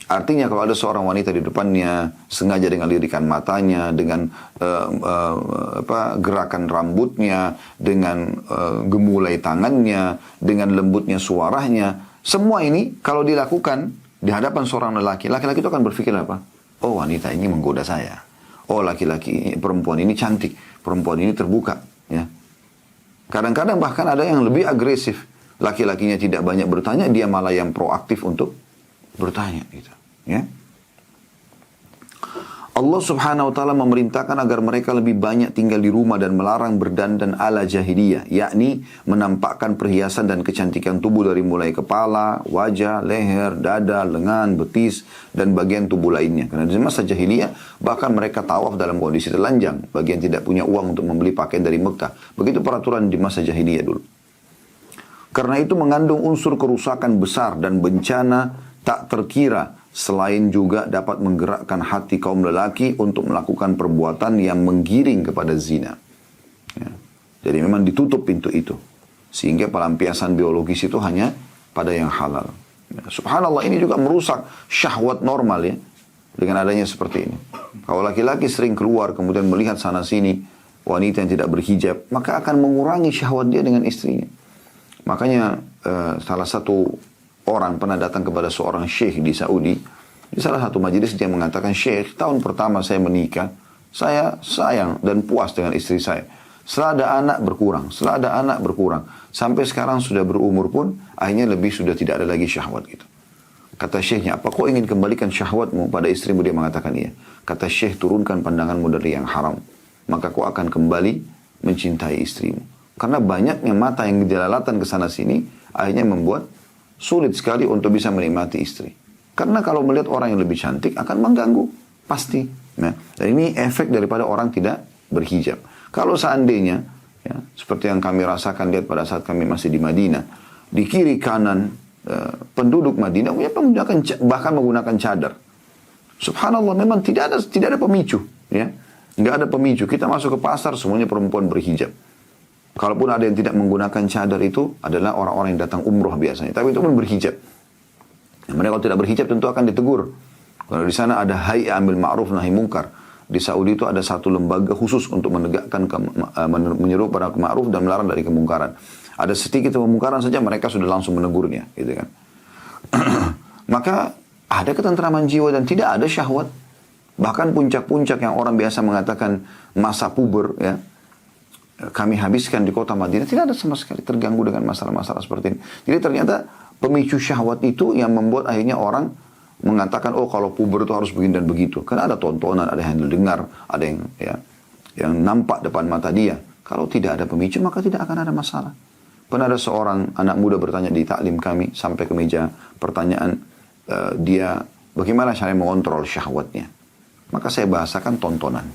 S1: Artinya kalau ada seorang wanita di depannya sengaja dengan lirikan matanya, dengan gerakan rambutnya, dengan gemulai tangannya, dengan lembutnya suaranya, semua ini kalau dilakukan di hadapan seorang laki, laki-laki itu akan berpikir apa? Oh, wanita ini menggoda saya. Oh, laki-laki perempuan ini cantik, perempuan ini terbuka, ya. Kadang-kadang bahkan ada yang lebih agresif. Laki-lakinya tidak banyak bertanya, dia malah yang proaktif untuk bertanya. Gitu. Ya. Allah Subhanahu Wa Taala memerintahkan agar mereka lebih banyak tinggal di rumah dan melarang berdandan ala jahiliyah, yakni menampakkan perhiasan dan kecantikan tubuh dari mulai kepala, wajah, leher, dada, lengan, betis, dan bagian tubuh lainnya. Karena di masa jahiliyah bahkan mereka tawaf dalam kondisi telanjang, bagi yang tidak punya uang untuk membeli pakaian dari Mekah. Begitu peraturan di masa jahiliyah dulu. Karena itu mengandung unsur kerusakan besar dan bencana tak terkira, selain juga dapat menggerakkan hati kaum lelaki untuk melakukan perbuatan yang menggiring kepada zina. Ya. Jadi memang ditutup pintu itu. Sehingga pelampiasan biologis itu hanya pada yang halal. Ya. Subhanallah, ini juga merusak syahwat normal ya. Dengan adanya seperti ini. Kalau laki-laki sering keluar kemudian melihat sana sini wanita yang tidak berhijab, maka akan mengurangi syahwat dia dengan istrinya. Makanya salah satu orang pernah datang kepada seorang syekh di Saudi. Di salah satu majelis dia mengatakan, Syekh, tahun pertama saya menikah, saya sayang dan puas dengan istri saya. Setelah ada anak berkurang. Sampai sekarang sudah berumur pun, akhirnya lebih sudah tidak ada lagi syahwat gitu. Kata syekhnya, apa kau ingin kembalikan syahwatmu pada istrimu? Dia mengatakan iya. Kata syekh, turunkan pandanganmu dari yang haram. Maka kau akan kembali mencintai istrimu. Karena banyaknya mata yang dilalatan ke sana sini, akhirnya membuat sulit sekali untuk bisa menikmati istri. Karena kalau melihat orang yang lebih cantik akan mengganggu. Pasti. Nah, dan ini efek daripada orang tidak berhijab. Kalau seandainya, ya, seperti yang kami rasakan lihat pada saat kami masih di Madinah, di kiri kanan penduduk Madinah bahkan menggunakan cadar. Subhanallah, memang tidak ada pemicu, ya. Nggak ada pemicu. Kita masuk ke pasar semuanya perempuan berhijab. Kalaupun ada yang tidak menggunakan cadar itu adalah orang-orang yang datang umroh biasanya. Tapi itu pun berhijab. Mereka kalau tidak berhijab tentu akan ditegur. Kalau di sana ada hay'a amil ma'ruf nahi mungkar. Di Saudi itu ada satu lembaga khusus untuk menegakkan menyeru pada ma'ruf dan melarang dari kemungkaran. Ada sedikit kemungkaran saja mereka sudah langsung menegurnya, gitu kan. Maka ada ketentraman jiwa dan tidak ada syahwat. Bahkan puncak-puncak yang orang biasa mengatakan masa puber, ya, kami habiskan di kota Madinah, tidak ada sama sekali terganggu dengan masalah-masalah seperti ini. Jadi ternyata pemicu syahwat itu yang membuat akhirnya orang mengatakan, oh kalau puber itu harus begini dan begitu. Karena ada tontonan, ada yang dengar, ada yang yang nampak depan mata dia. Kalau tidak ada pemicu maka tidak akan ada masalah. Pernah ada seorang anak muda bertanya di taklim kami, sampai ke meja pertanyaan, dia bagaimana cara mengontrol syahwatnya. Maka saya bahasakan tontonan.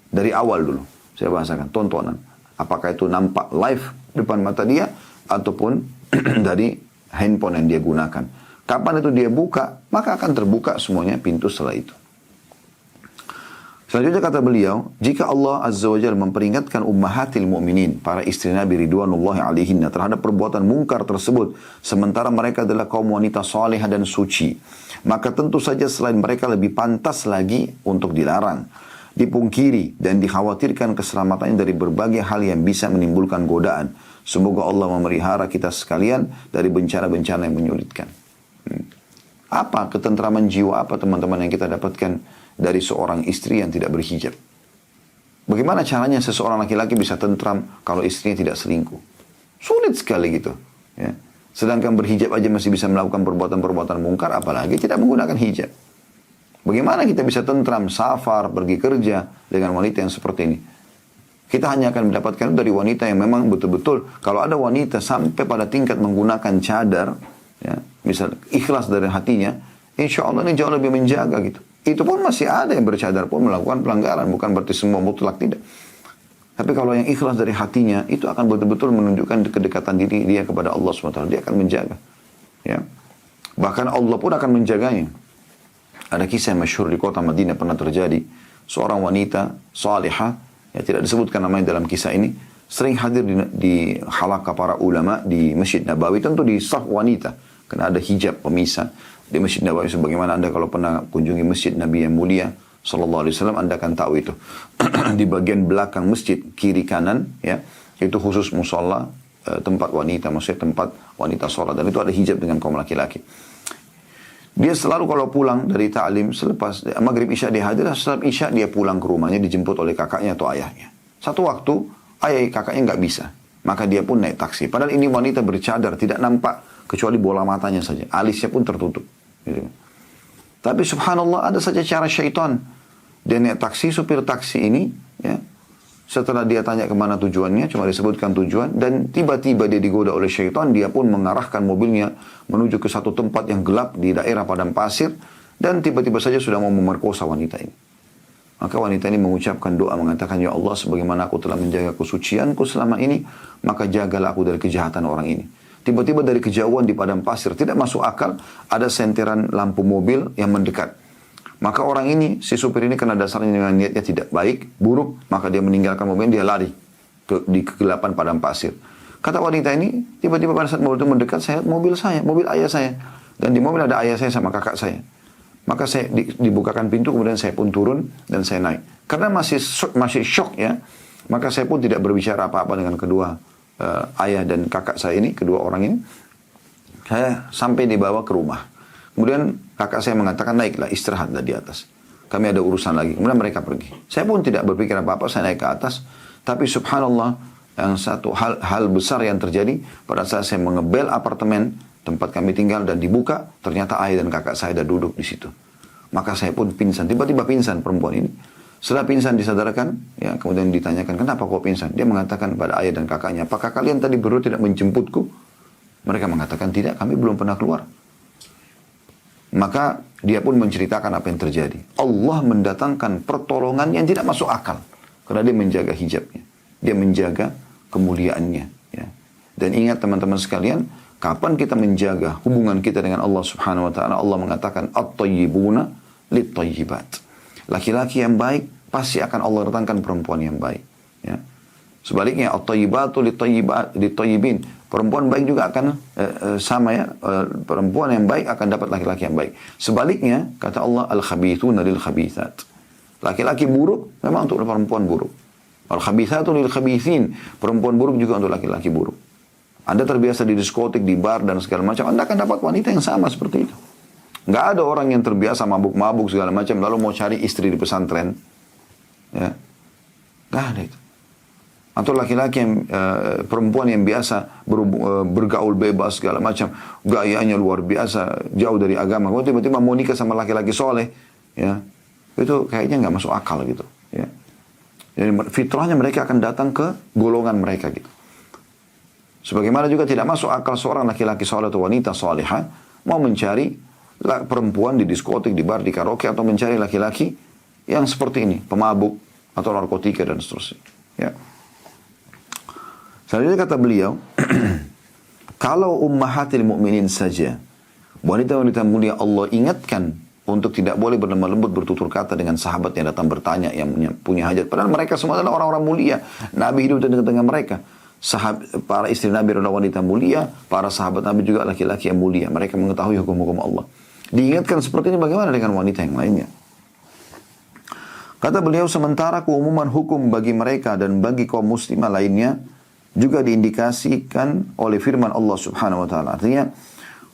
S1: Dari awal dulu, saya bahasakan tontonan. Apakah itu nampak live depan mata dia, ataupun dari handphone yang dia gunakan. Kapan itu dia buka, maka akan terbuka semuanya pintu setelah itu. Selanjutnya kata beliau, jika Allah Azza wa Jalla memperingatkan ummahatil mu'minin, para istri Nabi ridwanullahi alaihinna, terhadap perbuatan mungkar tersebut, sementara mereka adalah kaum wanita salihah dan suci, maka tentu saja selain mereka lebih pantas lagi untuk dilarang, dipungkiri, dan dikhawatirkan keselamatannya dari berbagai hal yang bisa menimbulkan godaan. Semoga Allah memelihara kita sekalian dari bencana-bencana yang menyulitkan. Apa ketentraman jiwa, apa teman-teman yang kita dapatkan dari seorang istri yang tidak berhijab? Bagaimana caranya seseorang laki-laki bisa tentram kalau istrinya tidak selingkuh? Sulit sekali gitu, ya. Sedangkan berhijab aja masih bisa melakukan perbuatan-perbuatan mungkar, apalagi tidak menggunakan hijab. Bagaimana kita bisa tentram, safar, pergi kerja dengan wanita yang seperti ini? Kita hanya akan mendapatkan dari wanita yang memang betul-betul, kalau ada wanita sampai pada tingkat menggunakan cadar, ya, misal ikhlas dari hatinya, insya Allah ini jauh lebih menjaga gitu. Itu pun masih ada yang bercadar pun melakukan pelanggaran, bukan berarti semua mutlak, tidak. Tapi kalau yang ikhlas dari hatinya, itu akan betul-betul menunjukkan kedekatan diri dia kepada Allah SWT. Dia akan menjaga, ya. Bahkan Allah pun akan menjaganya. Ada kisah yang masyhur di kota Madinah pernah terjadi. Seorang wanita salihah, ya, tidak disebutkan namanya dalam kisah ini, sering hadir di halaqah para ulama di Masjid Nabawi, tentu di saf wanita, karena ada hijab pemisah di Masjid Nabawi. Sebagaimana Anda kalau pernah kunjungi Masjid Nabi yang mulia Sallallahu Alaihi Wasallam, Anda akan tahu itu. Di bagian belakang masjid kiri kanan, ya, itu khusus musola, tempat wanita, maksudnya tempat wanita sholat, dan itu ada hijab dengan kaum laki-laki. Dia selalu kalau pulang dari ta'lim, selepas maghrib isya dia hadir, setelah isya dia pulang ke rumahnya, dijemput oleh kakaknya atau ayahnya. Satu waktu ayah kakaknya nggak bisa, maka dia pun naik taksi. Padahal ini wanita bercadar, tidak nampak kecuali bola matanya saja, alisnya pun tertutup, gitu. Tapi subhanallah, ada saja cara syaitan. Dia naik taksi, supir taksi ini, ya, setelah dia tanya kemana tujuannya, cuma disebutkan tujuan, dan tiba-tiba dia digoda oleh syaitan, dia pun mengarahkan mobilnya menuju ke satu tempat yang gelap di daerah padang pasir, dan tiba-tiba saja sudah mau memerkosa wanita ini. Maka wanita ini mengucapkan doa, mengatakan, ya Allah, sebagaimana aku telah menjaga kesucianku selama ini, maka jagalah aku dari kejahatan orang ini. Tiba-tiba dari kejauhan di padang pasir, tidak masuk akal, ada senteran lampu mobil yang mendekat. Maka orang ini, si supir ini, karena dasarnya dengan niatnya tidak baik, buruk, maka dia meninggalkan mobil, dia lari di kegelapan padang pasir. Kata wanita ini, tiba-tiba pada saat mobil itu mendekat, saya mobil ayah saya. Dan di mobil ada ayah saya sama kakak saya. Maka saya dibukakan pintu, kemudian saya pun turun dan saya naik. Karena masih shock, ya, maka saya pun tidak berbicara apa-apa dengan kedua ayah dan kakak saya ini, kedua orang ini. Saya sampai dibawa ke rumah. Kemudian kakak saya mengatakan, naiklah, istirahatlah di atas. Kami ada urusan lagi. Kemudian mereka pergi. Saya pun tidak berpikir apa-apa, saya naik ke atas. Tapi subhanallah, yang satu hal besar yang terjadi pada saat saya mengebel apartemen tempat kami tinggal dan dibuka, ternyata ayah dan kakak saya ada duduk di situ. Maka saya pun pingsan, tiba-tiba pingsan perempuan ini. Setelah pingsan disadarkan, ya kemudian ditanyakan, kenapa kau pingsan? Dia mengatakan pada ayah dan kakaknya, apakah kalian tadi berdua tidak menjemputku? Mereka mengatakan, tidak, kami belum pernah keluar. Maka dia pun menceritakan apa yang terjadi. Allah mendatangkan pertolongan yang tidak masuk akal. Karena dia menjaga hijabnya. Dia menjaga kemuliaannya. Ya. Dan ingat teman-teman sekalian, kapan kita menjaga hubungan kita dengan Allah Subhanahu wa taala, Allah mengatakan at-thayyibuna lit-thayyibat. Laki-laki yang baik pasti akan Allah datangkan perempuan yang baik, ya. Sebaliknya at-thayyibatu lit-thayyibin. Perempuan baik juga akan sama, ya. Perempuan yang baik akan dapat laki-laki yang baik. Sebaliknya kata Allah al-khabithuna lil-khabithat. Laki-laki buruk memang untuk perempuan buruk. Al-khabithatu lil-khabithin. Perempuan buruk juga untuk laki-laki buruk. Anda terbiasa di diskotik, di bar, dan segala macam, Anda akan dapat wanita yang sama seperti itu. Nggak ada orang yang terbiasa mabuk-mabuk segala macam, lalu mau cari istri di pesantren. Ya. Nggak ada itu. Atau laki-laki yang, perempuan yang biasa bergaul bebas segala macam, gayanya luar biasa, jauh dari agama. Kalau tiba-tiba mau nikah sama laki-laki soleh, ya, itu kayaknya nggak masuk akal gitu. Ya. Jadi fitrahnya mereka akan datang ke golongan mereka gitu. Sebagaimana juga tidak masuk akal seorang laki-laki soleh atau wanita solehah mau mencari perempuan di diskotik, di bar, di karaoke, atau mencari laki-laki yang seperti ini, pemabuk atau narkotika dan seterusnya. Ya. Selanjutnya kata beliau, kalau ummahatil mu'minin saja, wanita-wanita mulia Allah ingatkan untuk tidak boleh berlemah lembut bertutur kata dengan sahabat yang datang bertanya, yang punya hajat. Padahal mereka semua adalah orang-orang mulia. Nabi hidup di tengah-tengah mereka. Para istri Nabi adalah wanita mulia, para sahabat Nabi juga laki-laki yang mulia. Mereka mengetahui hukum-hukum Allah. Diingatkan seperti ini bagaimana dengan wanita yang lainnya? Kata beliau, sementara keumuman hukum bagi mereka dan bagi kaum muslimah lainnya juga diindikasikan oleh firman Allah Subhanahu wa taala. Artinya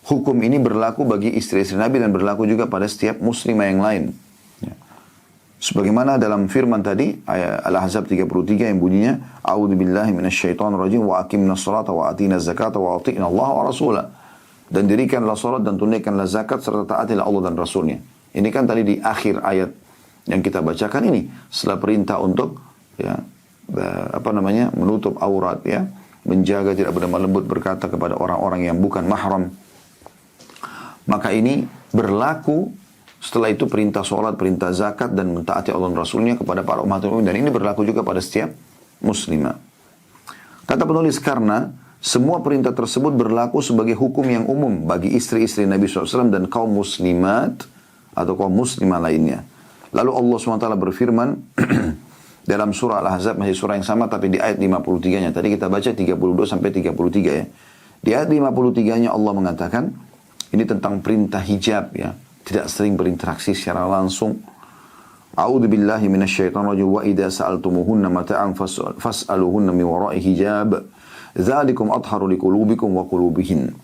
S1: hukum ini berlaku bagi istri-istri Nabi dan berlaku juga pada setiap muslimah yang lain. Sebagaimana dalam firman tadi, ayat Al-Ahzab 33 yang bunyinya, A'udzubillahi minasyaitonirrajim wa aqimnas salata wa atina zakata wa ati'na Allah wa rasulah. Dan dirikanlah salat dan tunaikanlah zakat serta taatilah Allah dan Rasulnya. Ini kan tadi di akhir ayat yang kita bacakan ini, setelah perintah untuk ya menutup aurat, ya, menjaga tidak berlemah lembut berkata kepada orang-orang yang bukan mahram. Maka ini berlaku setelah itu perintah sholat, perintah zakat, dan mentaati Allah dan Rasulnya kepada para umat muslimin. Dan ini berlaku juga pada setiap muslimah. Kata penulis, karena semua perintah tersebut berlaku sebagai hukum yang umum bagi istri-istri Nabi SAW dan kaum muslimat atau kaum muslimah lainnya. Lalu Allah SWT berfirman dalam surah Al-Ahzab, masih surah yang sama tapi di ayat 53-nya. Tadi kita baca 32 sampai 33 ya. Di ayat 53-nya Allah mengatakan, ini tentang perintah hijab, ya. Tidak sering berinteraksi secara langsung. A'udzu billahi minasyaitonir rajim wa idza sa'altumuhunna mata'an fas'aluhunna min wara'i hijab. Dzalikum athharu liqulubikum wa qulubihin.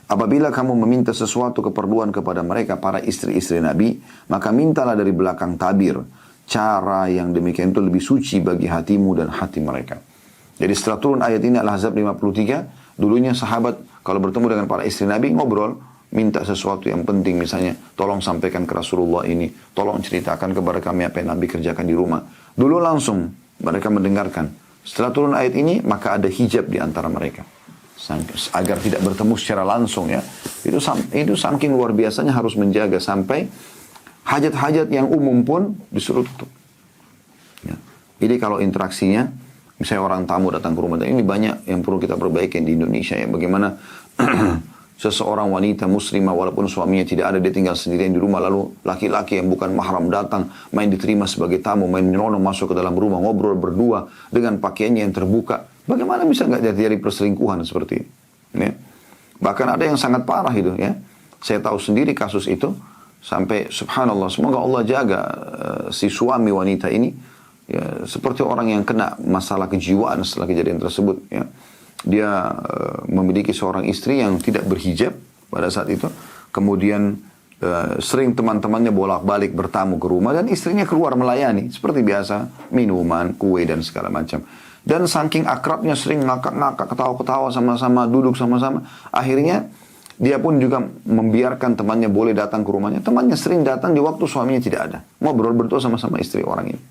S1: Apabila kamu meminta sesuatu keperluan kepada mereka para istri-istri Nabi, maka mintalah dari belakang tabir. Cara yang demikian itu lebih suci bagi hatimu dan hati mereka. Jadi setelah turun ayat ini Al-Ahzab 53, dulunya sahabat kalau bertemu dengan para istri Nabi ngobrol, minta sesuatu yang penting, misalnya tolong sampaikan ke Rasulullah ini, tolong ceritakan kepada kami apa yang Nabi kerjakan di rumah. Dulu langsung mereka mendengarkan. Setelah turun ayat ini, maka ada hijab di antara mereka. Agar tidak bertemu secara langsung, ya. Itu saking luar biasanya harus menjaga sampai hajat-hajat yang umum pun disuruh tutup. Ya. Jadi kalau interaksinya, misalnya orang tamu datang ke rumah, dan ini banyak yang perlu kita perbaiki di Indonesia, ya. Bagaimana seseorang wanita muslimah walaupun suaminya tidak ada, dia tinggal sendirian di rumah, lalu laki-laki yang bukan mahram datang, main diterima sebagai tamu, main nyelonong masuk ke dalam rumah, ngobrol berdua dengan pakaiannya yang terbuka. Bagaimana bisa nggak jadi perselingkuhan seperti ini? Ya. Bahkan ada yang sangat parah itu, ya. Saya tahu sendiri kasus itu, sampai subhanallah, semoga Allah jaga si suami wanita ini, ya, seperti orang yang kena masalah kejiwaan setelah kejadian tersebut, ya. Dia memiliki seorang istri yang tidak berhijab pada saat itu. Kemudian sering teman-temannya bolak-balik bertamu ke rumah, dan istrinya keluar melayani seperti biasa, minuman, kue dan segala macam. Dan saking akrabnya sering ngakak-ngakak, ketawa-ketawa sama-sama, duduk sama-sama. Akhirnya Dia pun juga membiarkan temannya boleh datang ke rumahnya. Temannya sering datang di waktu suaminya tidak ada. Ngobrol berdua sama-sama istri orang ini.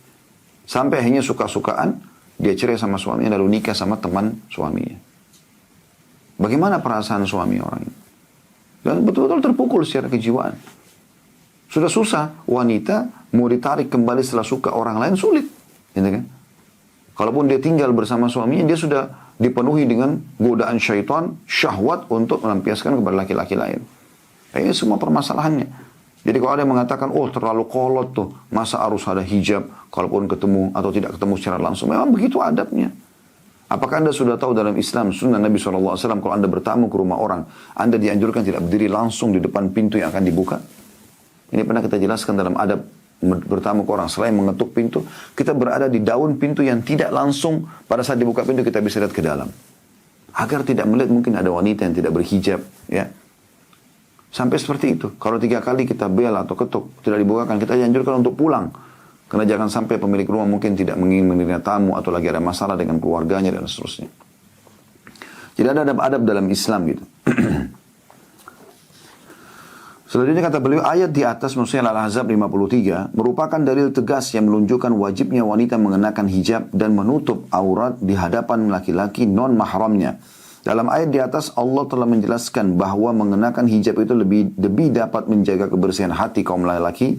S1: Sampai akhirnya suka-sukaan, dia cerai sama suaminya lalu nikah sama teman suaminya. Bagaimana perasaan suami orang ini? Dan betul-betul terpukul secara kejiwaan. Sudah susah, wanita mau ditarik kembali setelah suka orang lain sulit. Gitu kan? Kalaupun dia tinggal bersama suaminya, dia sudah dipenuhi dengan godaan syaitan, syahwat untuk melampiaskan kepada laki-laki lain. Nah, ini semua permasalahannya. Jadi kalau ada yang mengatakan, oh terlalu kolot tuh, masa harus ada hijab, kalaupun ketemu atau tidak ketemu secara langsung. Memang begitu adabnya. Apakah Anda sudah tahu dalam Islam, sunnah Nabi SAW, kalau Anda bertamu ke rumah orang, Anda dianjurkan tidak berdiri langsung di depan pintu yang akan dibuka? Ini pernah kita jelaskan dalam adab bertamu ke orang. Selain mengetuk pintu, kita berada di daun pintu yang tidak langsung pada saat dibuka pintu kita bisa lihat ke dalam. Agar tidak melihat mungkin ada wanita yang tidak berhijab. Ya. Sampai seperti itu. Kalau 3 kali kita bel atau ketuk, tidak dibukakan, kita dianjurkan untuk pulang. Karena jangan sampai pemilik rumah mungkin tidak ingin menerima tamu atau lagi ada masalah dengan keluarganya dan seterusnya. Jadi ada adab-adab dalam Islam gitu. Selanjutnya kata beliau, ayat di atas maksudnya Al-Ahzab 53 merupakan dalil tegas yang menunjukkan wajibnya wanita mengenakan hijab dan menutup aurat di hadapan laki-laki non-mahramnya. Dalam ayat di atas Allah telah menjelaskan bahwa mengenakan hijab itu lebih dapat menjaga kebersihan hati kaum lelaki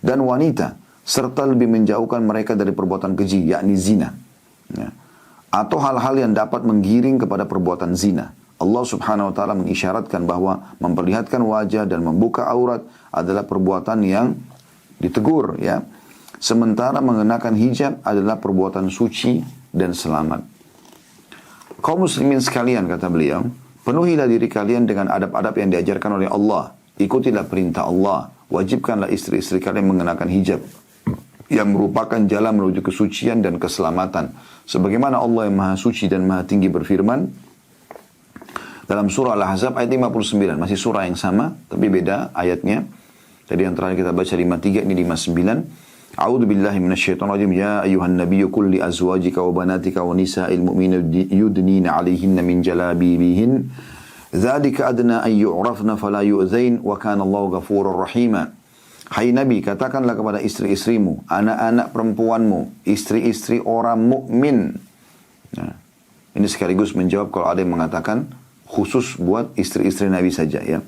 S1: dan wanita serta lebih menjauhkan mereka dari perbuatan keji yakni zina. Ya. Atau hal-hal yang dapat menggiring kepada perbuatan zina. Allah subhanahu wa ta'ala mengisyaratkan bahwa memperlihatkan wajah dan membuka aurat adalah perbuatan yang ditegur. Ya. Sementara mengenakan hijab adalah perbuatan suci dan selamat. Kaum muslimin sekalian, kata beliau, penuhilah diri kalian dengan adab-adab yang diajarkan oleh Allah. Ikutilah perintah Allah. Wajibkanlah istri-istri kalian mengenakan hijab yang merupakan jalan menuju kesucian dan keselamatan. Sebagaimana Allah yang maha suci dan maha tinggi berfirman, dalam surah Al-Ahzab ayat 59. Masih surah yang sama, tapi beda ayatnya. Tadi yang terakhir kita baca 53, ini 59. A'udzu billahi minasyaitonir rajim. Ya ayyuhan nabiyyu qul li azwajika wa banatika wa nisa'il mu'minina yudnina 'alaihinna min jalabibihin. Dzalika adna an yu'rafna fala yu'dzain wa kana Allahu ghafurur rahima. Hai Nabi, katakanlah kepada istri-istrimu, anak-anak perempuanmu, istri-istri orang mukmin. Nah, ini sekaligus menjawab kalau ada yang mengatakan khusus buat istri-istri Nabi saja ya.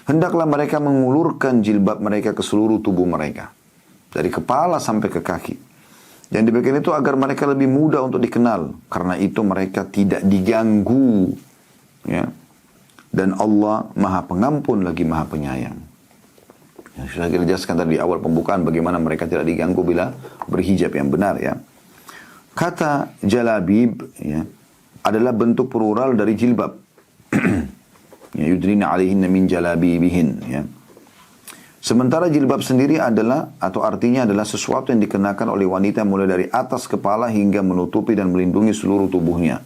S1: Hendaklah mereka mengulurkan jilbab mereka ke seluruh tubuh mereka. Dari kepala sampai ke kaki. Dan demikian itu agar mereka lebih mudah untuk dikenal. Karena itu mereka tidak diganggu. Ya. Dan Allah maha pengampun lagi maha penyayang. Yang sudah kita jelaskan tadi di awal pembukaan bagaimana mereka tidak diganggu bila berhijab yang benar ya. Kata jalabib ya, adalah bentuk plural dari jilbab. Ya, yudrina 'alaihinna min jalabibihin ya. Sementara jilbab sendiri adalah atau artinya adalah sesuatu yang dikenakan oleh wanita mulai dari atas kepala hingga menutupi dan melindungi seluruh tubuhnya.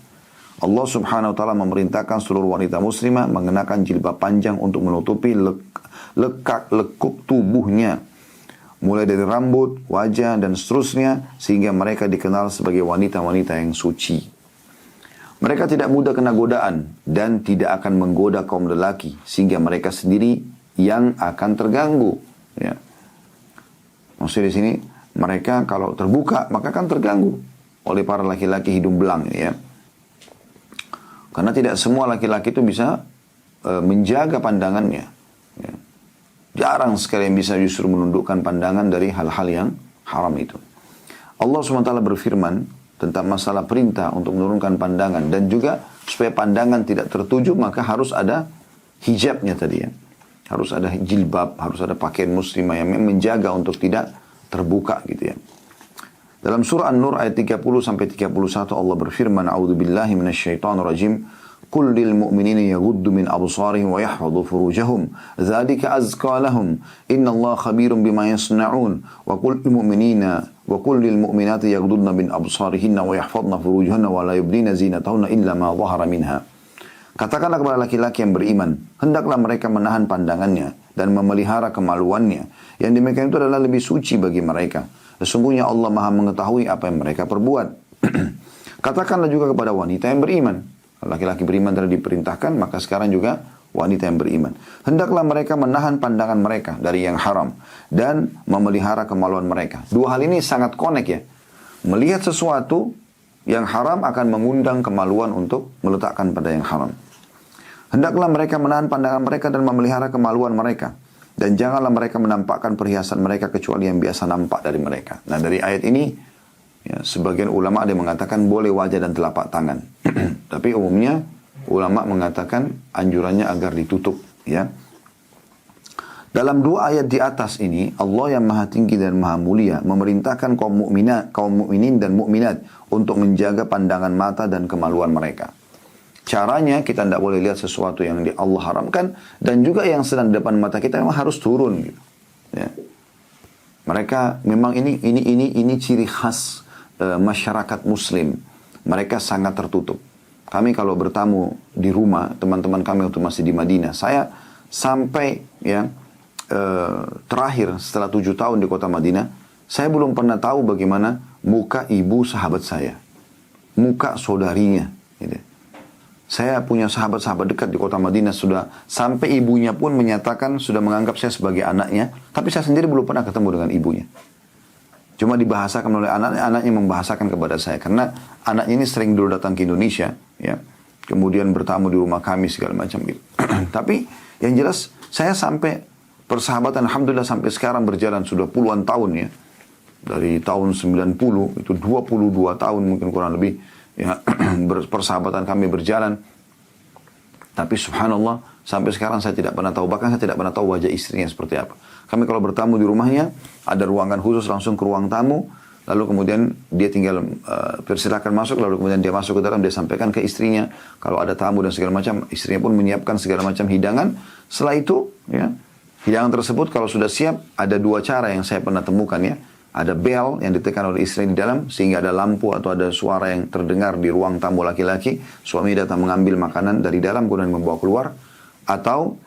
S1: Allah subhanahu wa ta'ala memerintahkan seluruh wanita muslimah mengenakan jilbab panjang untuk menutupi lekuk tubuhnya. Mulai dari rambut, wajah dan seterusnya sehingga mereka dikenal sebagai wanita-wanita yang suci. Mereka tidak mudah kena godaan dan tidak akan menggoda kaum lelaki sehingga mereka sendiri yang akan terganggu. Ya. Maksudnya di sini mereka kalau terbuka maka akan terganggu oleh para laki-laki hidung belang. Ya. Karena tidak semua laki-laki itu bisa menjaga pandangannya. Ya. Jarang sekali yang bisa justru menundukkan pandangan dari hal-hal yang haram itu. Allah SWT berfirman tentang masalah perintah untuk menurunkan pandangan dan juga supaya pandangan tidak tertuju maka harus ada hijabnya tadi ya. Harus ada jilbab, harus ada pakaian muslimah yang menjaga untuk tidak terbuka gitu ya. Dalam surah An-Nur ayat 30 sampai 31 Allah berfirman, A'udzubillahi minasyaitonirrajim. Qul lil mu'minina yaghuddu min absarihim wa yahfadhu furujahum. Dzalika azka lahum. Innallaha khabirum bima yasna'un. Wa qul lil mu'minina wa qul lil mu'minati yaghuddna min absarihinna wa yahfadhna furujahanna wa la yubdina zinatahunna illa ma dhahara minha. Katakanlah kepada laki-laki yang beriman, hendaklah mereka menahan pandangannya dan memelihara kemaluannya. Yang demikian itu adalah lebih suci bagi mereka. Sesungguhnya Allah Maha mengetahui apa yang mereka perbuat. Katakanlah juga kepada wanita yang beriman. Laki-laki beriman telah diperintahkan, maka sekarang juga wanita yang beriman. Hendaklah mereka menahan pandangan mereka dari yang haram dan memelihara kemaluan mereka. Dua hal ini sangat connect ya. Melihat sesuatu yang haram akan mengundang kemaluan untuk meletakkan pada yang haram. Hendaklah mereka menahan pandangan mereka dan memelihara kemaluan mereka. Dan janganlah mereka menampakkan perhiasan mereka kecuali yang biasa nampak dari mereka. Nah dari ayat ini, ya, sebagian ulama ada yang mengatakan boleh wajah dan telapak tangan. Tapi umumnya ulama mengatakan anjurannya agar ditutup. Ya. Dalam dua ayat di atas ini, Allah yang maha tinggi dan maha mulia memerintahkan kaum mukminin dan mukminat untuk menjaga pandangan mata dan kemaluan mereka. Caranya kita tidak boleh lihat sesuatu yang Allah haramkan dan juga yang sedang di depan mata kita memang harus turun. Gitu. Ya. Mereka memang ini ciri khas masyarakat Muslim. Mereka sangat tertutup. Kami kalau bertamu di rumah teman-teman kami waktu masih di Madinah, saya sampai ya terakhir setelah 7 tahun di kota Madinah, saya belum pernah tahu bagaimana muka ibu sahabat saya, muka saudarinya. Gitu. Saya punya sahabat-sahabat dekat di kota Madinah sudah sampai ibunya pun menyatakan sudah menganggap saya sebagai anaknya, tapi saya sendiri belum pernah ketemu dengan ibunya. Cuma dibahasakan oleh anaknya membahasakan kepada saya karena anaknya ini sering dulu datang ke Indonesia, ya, kemudian bertamu di rumah kami segala macam gitu. Tapi yang jelas saya sampai persahabatan alhamdulillah sampai sekarang berjalan sudah puluhan tahun ya, dari tahun 90 itu 22 tahun mungkin kurang lebih. Ya, persahabatan kami berjalan. Tapi subhanallah sampai sekarang saya tidak pernah tahu, bahkan saya tidak pernah tahu wajah istrinya seperti apa. Kami kalau bertamu di rumahnya ada ruangan khusus langsung ke ruang tamu, lalu kemudian dia tinggal persilakan masuk, lalu kemudian dia masuk ke dalam, dia sampaikan ke istrinya kalau ada tamu dan segala macam, istrinya pun menyiapkan segala macam hidangan. Setelah itu ya, hidangan tersebut kalau sudah siap ada dua cara yang saya pernah temukan ya. Ada bel yang ditekan oleh istri di dalam sehingga ada lampu atau ada suara yang terdengar di ruang tamu laki-laki. Suami datang mengambil makanan dari dalam kemudian membawa keluar. Atau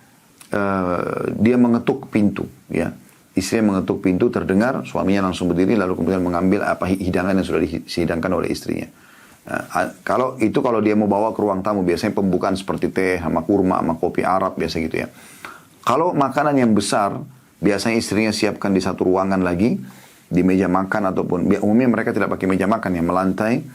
S1: dia mengetuk pintu. Ya. Istri mengetuk pintu terdengar, suaminya langsung berdiri lalu kemudian mengambil apa hidangan yang sudah dihidangkan oleh istrinya. Kalau dia mau bawa ke ruang tamu biasanya pembukaan seperti teh sama kurma sama kopi Arab biasa gitu ya. Kalau makanan yang besar biasanya istrinya siapkan di satu ruangan lagi. Di meja makan ataupun umumnya mereka tidak pakai meja makan ya, melantai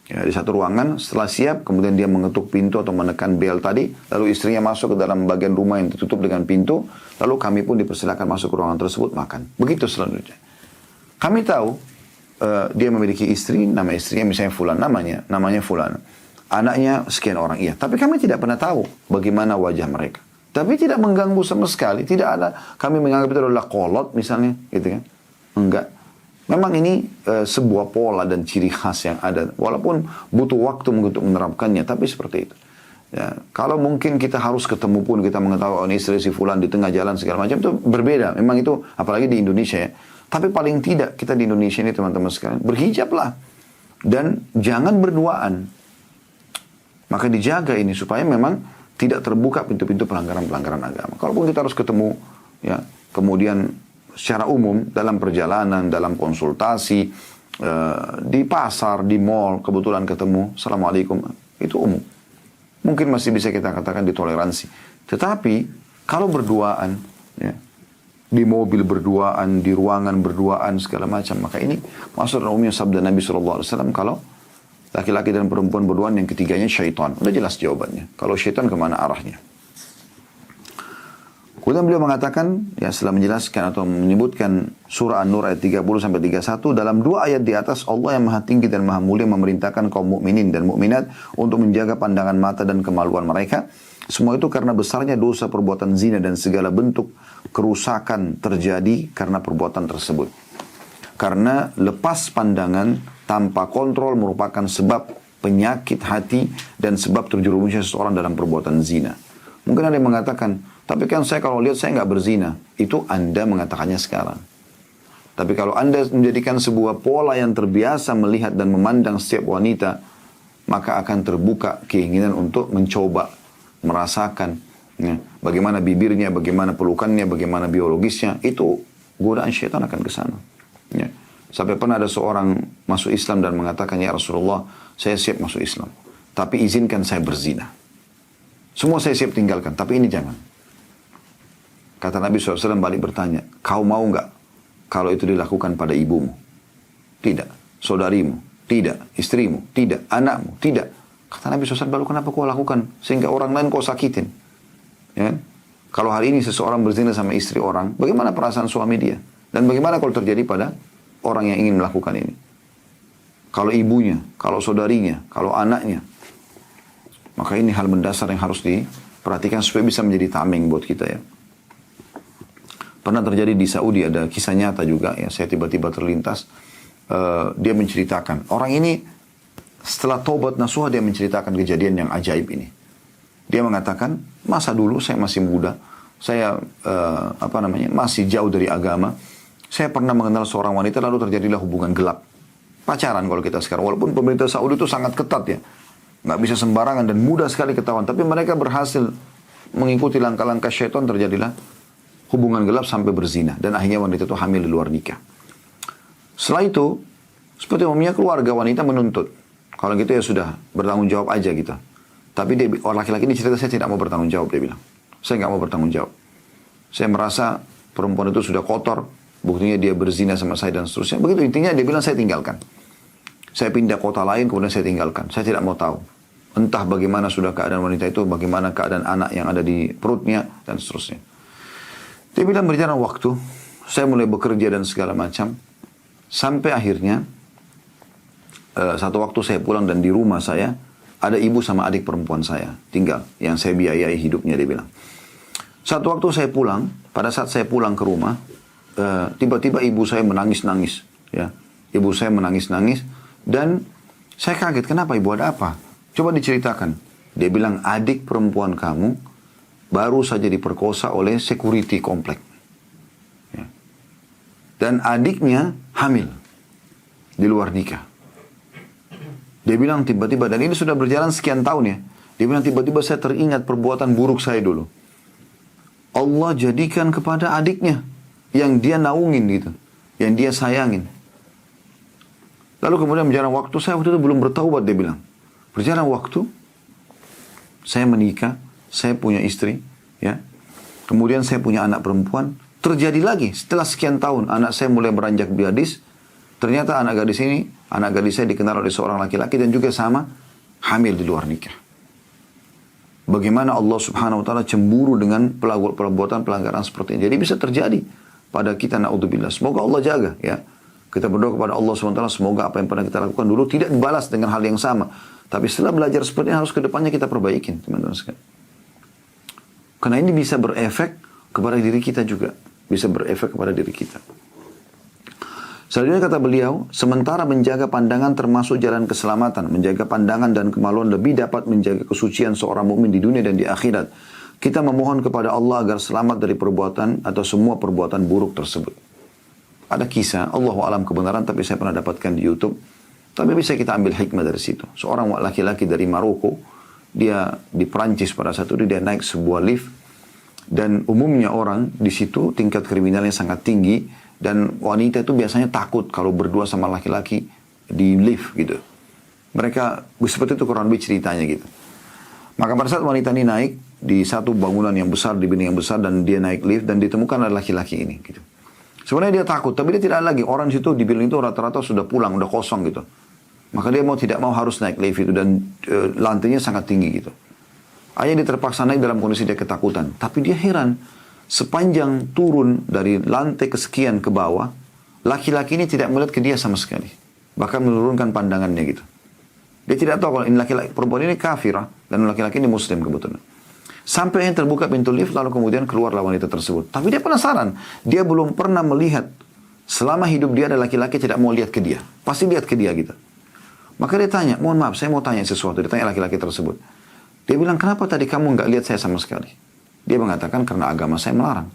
S1: ya, di satu ruangan. Setelah siap kemudian dia mengetuk pintu atau menekan bel tadi, lalu istrinya masuk ke dalam bagian rumah yang ditutup dengan pintu, lalu kami pun dipersilakan masuk ke ruangan tersebut makan. Begitu selanjutnya. Kami tahu dia memiliki istri, nama istrinya misalnya Fulan, namanya Fulan, anaknya sekian orang, iya, tapi kami tidak pernah tahu bagaimana wajah mereka. Tapi tidak mengganggu sama sekali, tidak ada kami menganggap itu adalah kolot misalnya gitu kan. Enggak. Memang ini sebuah pola dan ciri khas yang ada. Walaupun butuh waktu untuk menerapkannya. Tapi seperti itu. Ya, kalau mungkin kita harus ketemu pun kita mengetahui istri si Fulan di tengah jalan segala macam itu berbeda. Memang itu apalagi di Indonesia ya. Tapi paling tidak kita di Indonesia ini teman-teman sekalian. Berhijablah. Dan jangan berduaan. Maka dijaga ini supaya memang tidak terbuka pintu-pintu pelanggaran-pelanggaran agama. Kalaupun kita harus ketemu ya kemudian secara umum dalam perjalanan, dalam konsultasi, di pasar, di mall, kebetulan ketemu, Assalamualaikum, itu umum. Mungkin masih bisa kita katakan ditoleransi. Tetapi kalau berduaan, ya, di mobil berduaan, di ruangan berduaan, segala macam, maka ini maksud umumnya sabda Nabi SAW, kalau laki-laki dan perempuan berduaan, yang ketiganya syaitan. Udah jelas jawabannya. Kalau syaitan kemana arahnya? Kemudian beliau mengatakan, ya setelah menjelaskan atau menyebutkan surah An-Nur ayat 30-31, dalam dua ayat di atas Allah yang maha tinggi dan maha mulia memerintahkan kaum mukminin dan mukminat untuk menjaga pandangan mata dan kemaluan mereka. Semua itu karena besarnya dosa perbuatan zina dan segala bentuk kerusakan terjadi karena perbuatan tersebut. Karena lepas pandangan tanpa kontrol merupakan sebab penyakit hati dan sebab terjerumusnya seseorang dalam perbuatan zina. Mungkin ada yang mengatakan, tapi kan saya kalau lihat saya nggak berzina. Itu Anda mengatakannya sekarang. Tapi kalau Anda menjadikan sebuah pola yang terbiasa melihat dan memandang setiap wanita, maka akan terbuka keinginan untuk mencoba, merasakan ya, bagaimana bibirnya, bagaimana pelukannya, bagaimana biologisnya. Itu godaan syaitan akan ke sana. Ya. Sampai pernah ada seorang masuk Islam dan mengatakan, ya Rasulullah, saya siap masuk Islam. Tapi izinkan saya berzina. Semua saya siap tinggalkan, tapi ini jangan. Kata Nabi SAW balik bertanya, kau mau nggak kalau itu dilakukan pada ibumu? Tidak. Saudarimu? Tidak. Istrimu? Tidak. Anakmu? Tidak. Kata Nabi SAW, baru kenapa kau lakukan? Sehingga orang lain kau sakitin. Ya? Kalau hari ini seseorang berzina sama istri orang, bagaimana perasaan suami dia? Dan bagaimana kalau terjadi pada orang yang ingin melakukan ini? Kalau ibunya, kalau saudarinya, kalau anaknya. Maka ini hal mendasar yang harus diperhatikan supaya bisa menjadi tameng buat kita ya. Pernah terjadi di Saudi, ada kisah nyata juga ya. Saya tiba-tiba terlintas, dia menceritakan. Orang ini setelah taubat nasuha dia menceritakan kejadian yang ajaib ini. Dia mengatakan, masa dulu saya masih muda, saya masih jauh dari agama. Saya pernah mengenal seorang wanita lalu terjadilah hubungan gelap. Pacaran kalau kita sekarang. Walaupun pemerintah Saudi itu sangat ketat ya. Nggak bisa sembarangan dan mudah sekali ketahuan. Tapi mereka berhasil mengikuti langkah-langkah syaitan, terjadilah hubungan gelap sampai berzina. Dan akhirnya wanita itu hamil di luar nikah. Setelah itu, seperti umumnya keluarga wanita menuntut. Kalau gitu ya sudah, bertanggung jawab aja gitu. Tapi orang laki-laki ini cerita, saya tidak mau bertanggung jawab, dia bilang. Saya nggak mau bertanggung jawab. Saya merasa perempuan itu sudah kotor. Buktinya dia berzina sama saya dan seterusnya. Begitu intinya dia bilang saya tinggalkan. Saya pindah kota lain kemudian saya tinggalkan. Saya tidak mau tahu. Entah bagaimana sudah keadaan wanita itu, bagaimana keadaan anak yang ada di perutnya dan seterusnya. Dia bilang berjalan waktu. Saya mulai bekerja dan segala macam. Sampai akhirnya satu waktu saya pulang dan di rumah saya ada ibu sama adik perempuan saya tinggal. Yang saya biayai hidupnya dia bilang. Satu waktu saya pulang. Pada saat saya pulang ke rumah. Tiba-tiba ibu saya menangis-nangis ya. Ibu saya menangis-nangis dan saya kaget, kenapa ibu, ada apa? Coba diceritakan. Dia bilang adik perempuan kamu baru saja diperkosa oleh security komplek ya. Dan adiknya hamil di luar nikah. Dia bilang tiba-tiba, dan ini sudah berjalan sekian tahun ya. Dia bilang tiba-tiba saya teringat perbuatan buruk saya dulu. Allah jadikan kepada adiknya yang dia naungin gitu, yang dia sayangin. Lalu kemudian berjalan waktu, saya waktu itu belum bertaubat dia bilang. Berjalan waktu, saya menikah, saya punya istri, ya. Kemudian saya punya anak perempuan. Terjadi lagi setelah sekian tahun, anak saya mulai beranjak gadis. Ternyata anak gadis saya dikenal oleh seorang laki-laki dan juga sama hamil di luar nikah. Bagaimana Allah Subhanahu Wa Taala cemburu dengan perbuatan pelanggaran seperti ini. Jadi bisa terjadi pada kita, na'udzubillah. Semoga Allah jaga ya. Kita berdoa kepada Allah SWT, semoga apa yang pernah kita lakukan dulu tidak dibalas dengan hal yang sama. Tapi setelah belajar seperti ini harus ke depannya kita perbaikin, teman-teman sekalian. Karena ini bisa berefek kepada diri kita juga. Bisa berefek kepada diri kita. Selanjutnya kata beliau, sementara menjaga pandangan termasuk jalan keselamatan. Menjaga pandangan dan kemaluan lebih dapat menjaga kesucian seorang mukmin di dunia dan di akhirat. Kita memohon kepada Allah agar selamat dari perbuatan atau semua perbuatan buruk tersebut. Ada kisah, Allahu a'lam kebenaran, tapi saya pernah dapatkan di YouTube. Tapi bisa kita ambil hikmah dari situ. Seorang laki-laki dari Maroko, dia di Perancis pada saat itu dia naik sebuah lift. Dan umumnya orang di situ tingkat kriminalnya sangat tinggi. Dan wanita itu biasanya takut kalau berdua sama laki-laki di lift gitu. Mereka, seperti itu kurang lebih ceritanya gitu. Maka pada saat wanita ini naik di satu bangunan yang besar, di building yang besar, dan dia naik lift dan ditemukan ada laki-laki ini gitu. Sebenarnya dia takut, tapi dia tidak ada lagi. Orang di situ di building itu rata-rata sudah pulang, udah kosong gitu. Maka dia tidak mau harus naik lift itu dan lantainya sangat tinggi gitu. Akhirnya dia terpaksa naik dalam kondisi dia ketakutan. Tapi dia heran, sepanjang turun dari lantai kesekian ke bawah, laki-laki ini tidak melihat ke dia sama sekali. Bahkan menurunkan pandangannya gitu. Dia tidak tahu kalau ini laki-laki, perempuan ini kafirah dan laki-laki ini muslim kebetulan. Sampai yang terbuka pintu lift lalu kemudian keluarlah wanita tersebut. Tapi dia penasaran, dia belum pernah melihat selama hidup dia ada laki-laki tidak mau lihat ke dia. Pasti lihat ke dia gitu. Maka dia tanya, mohon maaf saya mau tanya sesuatu. Dia tanya laki-laki tersebut. Dia bilang, kenapa tadi kamu nggak lihat saya sama sekali? Dia mengatakan karena agama saya melarang.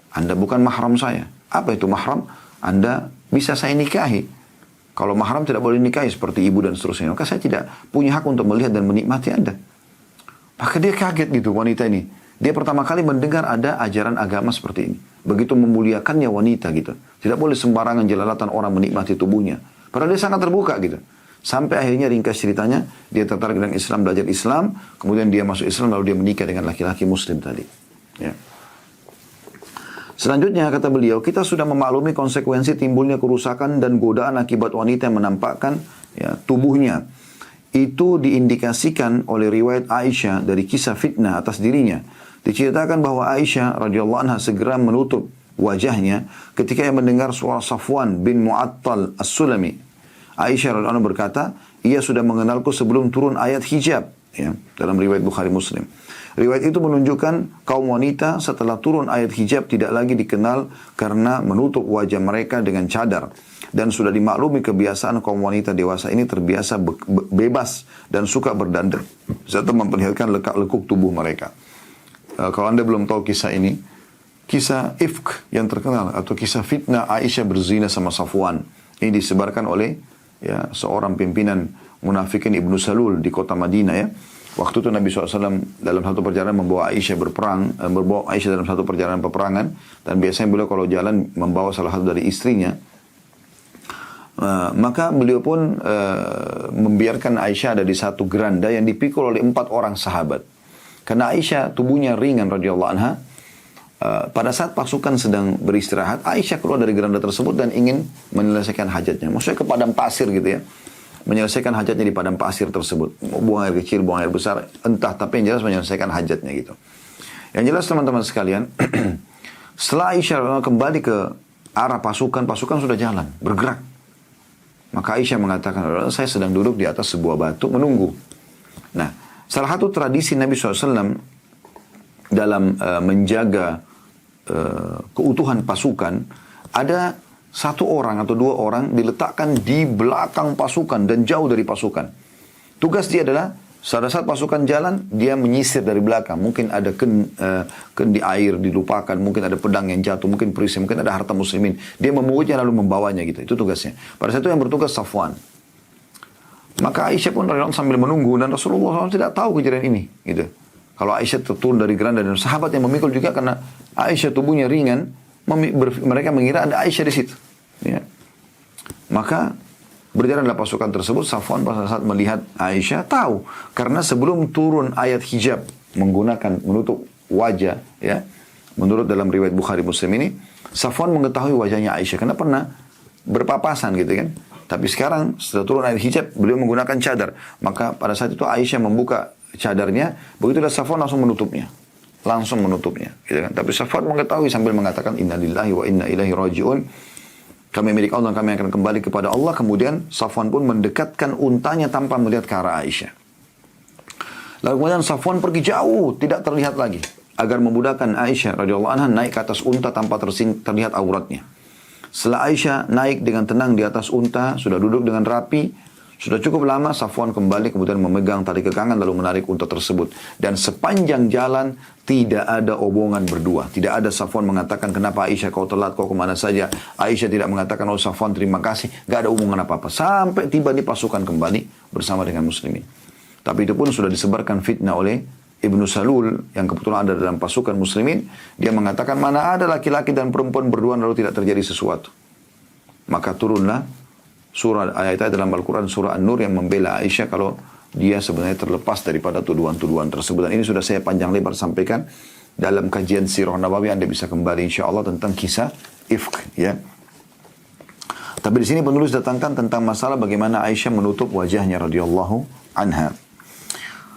S1: Anda bukan mahram saya. Apa itu mahram? Anda bisa saya nikahi. Kalau mahram tidak boleh nikahi seperti ibu dan seterusnya. Maka saya tidak punya hak untuk melihat dan menikmati Anda. Maka dia kaget gitu wanita ini. Dia pertama kali mendengar ada ajaran agama seperti ini. Begitu memuliakannya wanita gitu. Tidak boleh sembarangan jelalatan orang menikmati tubuhnya. Padahal dia sangat terbuka gitu. Sampai akhirnya ringkas ceritanya, dia tertarik dengan Islam, belajar Islam, kemudian dia masuk Islam, lalu dia menikah dengan laki-laki muslim tadi. Ya. Selanjutnya kata beliau, kita sudah memaklumi konsekuensi timbulnya kerusakan dan godaan akibat wanita yang menampakkan tubuhnya. Itu diindikasikan oleh riwayat Aisyah dari kisah fitnah atas dirinya. Diceritakan bahwa Aisyah radhiyallahu anha segera menutup wajahnya ketika ia mendengar suara Safwan bin Mu'attal As-Sulami. Aisyah radhiyallahu anha berkata, ia sudah mengenalku sebelum turun ayat hijab, ya, dalam riwayat Bukhari Muslim. Riwayat itu menunjukkan kaum wanita setelah turun ayat hijab tidak lagi dikenal karena menutup wajah mereka dengan cadar. Dan sudah dimaklumi kebiasaan kaum wanita dewasa ini terbiasa bebas dan suka berdandan serta memperlihatkan lekak-lekuk tubuh mereka. Kalau Anda belum tahu kisah ini, kisah ifk yang terkenal atau kisah fitnah Aisyah berzina sama Safwan. Ini disebarkan oleh seorang pimpinan munafikin Ibnu Salul di kota Madinah ya. Waktu itu Nabi SAW dalam satu perjalanan membawa Aisyah membawa Aisyah dalam satu perjalanan peperangan. Dan biasanya beliau kalau jalan membawa salah satu dari istrinya. Maka beliau pun membiarkan Aisyah ada di satu geranda yang dipikul oleh 4 orang sahabat. Karena Aisyah tubuhnya ringan radhiyallahu anha. Pada saat pasukan sedang beristirahat, Aisyah keluar dari geranda tersebut dan ingin menyelesaikan hajatnya. Maksudnya ke padang pasir gitu ya. Menyelesaikan hajatnya di padang pasir tersebut. Buang air kecil, buang air besar, entah. Tapi yang jelas menyelesaikan hajatnya gitu. Yang jelas teman-teman sekalian, setelah Aisyah kembali ke arah pasukan sudah jalan, bergerak. Maka Aisyah mengatakan, saya sedang duduk di atas sebuah batu menunggu. Nah, salah satu tradisi Nabi SAW dalam menjaga keutuhan pasukan, ada 1 orang atau 2 orang diletakkan di belakang pasukan dan jauh dari pasukan. Tugas dia adalah pada saat pasukan jalan, dia menyisir dari belakang. Mungkin ada kendi air dilupakan, mungkin ada pedang yang jatuh, mungkin perisai, mungkin ada harta muslimin. Dia memungutnya lalu membawanya gitu. Itu tugasnya. Pada saat itu yang bertugas Safwan. Maka Aisyah pun sambil menunggu dan Rasulullah SAW tidak tahu kejadian ini gitu. Kalau Aisyah turun dari geranda dan sahabat yang memikul juga karena Aisyah tubuhnya ringan, mereka mengira ada Aisyah di situ. Ya. Maka berjalanlah pasukan tersebut. Safwan pada saat melihat Aisyah tahu karena sebelum turun ayat hijab menggunakan menutup wajah, ya, menurut dalam riwayat Bukhari Muslim ini, Safwan mengetahui wajahnya Aisyah karena pernah berpapasan gitu kan. Tapi sekarang setelah turun ayat hijab beliau menggunakan cadar. Maka pada saat itu Aisyah membuka cadarnya, begitulah Safwan langsung menutupnya. Gitu kan. Tapi Safwan mengetahui sambil mengatakan innalillahi wa inna ilaihi raji'un. Kami milik Allah dan kami akan kembali kepada Allah. Kemudian Safwan pun mendekatkan untanya tanpa melihat ke arah Aisyah. Lalu kemudian Safwan pergi jauh, tidak terlihat lagi, agar memudahkan Aisyah radhiyallahu anha naik ke atas unta tanpa terlihat auratnya. Setelah Aisyah naik dengan tenang di atas unta, sudah duduk dengan rapi, sudah cukup lama, Safwan kembali kemudian memegang tali kekangan lalu menarik unta tersebut. Dan sepanjang jalan tidak ada obongan berdua. Tidak ada Safwan mengatakan kenapa Aisyah kau telat, kau kemana saja. Aisyah tidak mengatakan oh Safwan terima kasih. Gak ada omongan apa-apa. Sampai tiba di pasukan kembali bersama dengan muslimin. Tapi itu pun sudah disebarkan fitnah oleh Ibnu Salul yang kebetulan ada dalam pasukan muslimin. Dia mengatakan mana ada laki-laki dan perempuan berduaan lalu tidak terjadi sesuatu. Maka turunlah surah ayat-ayat dalam Al-Quran surah An-Nur yang membela Aisyah kalau dia sebenarnya terlepas daripada tuduhan-tuduhan tersebut. Dan ini sudah saya panjang lebar sampaikan dalam kajian Sirah Nabawi. Anda bisa kembali insyaAllah tentang kisah ifk ya. Tapi di sini penulis datangkan tentang masalah bagaimana Aisyah menutup wajahnya radhiyallahu anha.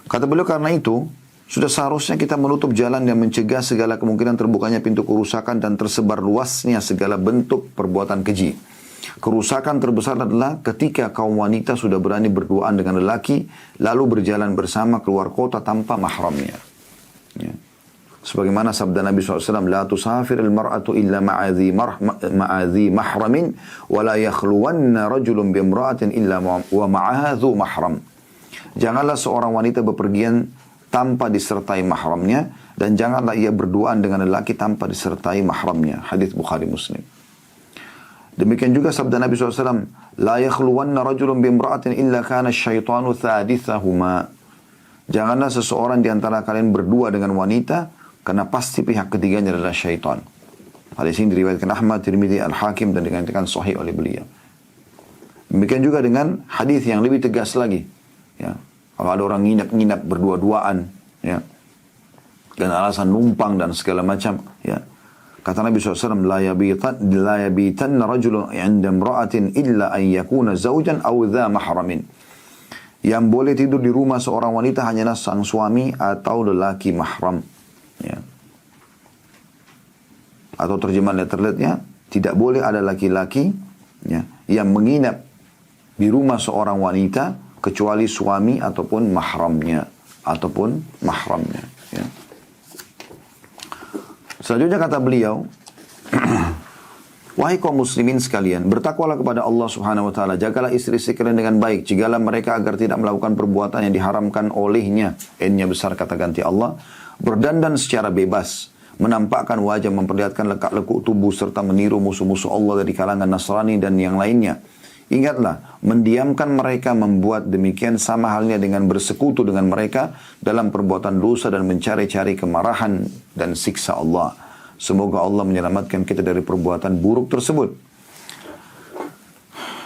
S1: Kata beliau karena itu sudah seharusnya kita menutup jalan dan mencegah segala kemungkinan terbukanya pintu kerusakan dan tersebar luasnya segala bentuk perbuatan keji. Kerusakan terbesar adalah ketika kaum wanita sudah berani berduaan dengan lelaki lalu berjalan bersama keluar kota tanpa mahramnya. Ya. Sebagaimana sabda Nabi SAW, la tusafiril mar'atu illa ma'adhi mahramin wa la yakhluwanna rajulun bimra'atin illa wa ma'aha dhu mahram. Janganlah seorang wanita bepergian tanpa disertai mahramnya dan janganlah ia berduaan dengan lelaki tanpa disertai mahramnya. Hadis Bukhari Muslim. Demikian juga sabda Nabi SAW, la yakhluwanna rajulun bimra'atin illa kana syaitanu thadithahuma. Janganlah seseorang di antara kalian berdua dengan wanita karena pasti pihak ketiganya adalah syaitan. Hadis ini diriwayatkan Ahmad, Tirmidzi, Al-Hakim dan dikatakan sahih oleh beliau. Demikian juga dengan hadis yang lebih tegas lagi. Ya. Kalau ada orang nginap-nginap berdua-duaan, ya, dan alasan numpang dan segala macam, ya. Kata Nabi SAW, la yabitanna rajulun 'inda imra'atin illa an yakuna zawjan aw dha mahramin. Yang boleh tidur di rumah seorang wanita hanyalah sang suami atau lelaki mahram. Ya. Atau terjemahan letterletnya, tidak boleh ada laki-laki, ya, yang menginap di rumah seorang wanita kecuali suami ataupun mahramnya. Ya. Selanjutnya kata beliau, wahai kaum muslimin sekalian, bertakwalah kepada Allah Subhanahu wa taala, jagalah istri-istri kalian dengan baik, cegahlah mereka agar tidak melakukan perbuatan yang diharamkan olehnya. N-nya besar kata ganti Allah, berdandan secara bebas, menampakkan wajah, memperlihatkan lekuk-lekuk tubuh serta meniru musuh-musuh Allah dari kalangan Nasrani dan yang lainnya. Ingatlah, mendiamkan mereka membuat demikian sama halnya dengan bersekutu dengan mereka dalam perbuatan dosa dan mencari-cari kemarahan dan siksa Allah. Semoga Allah menyelamatkan kita dari perbuatan buruk tersebut.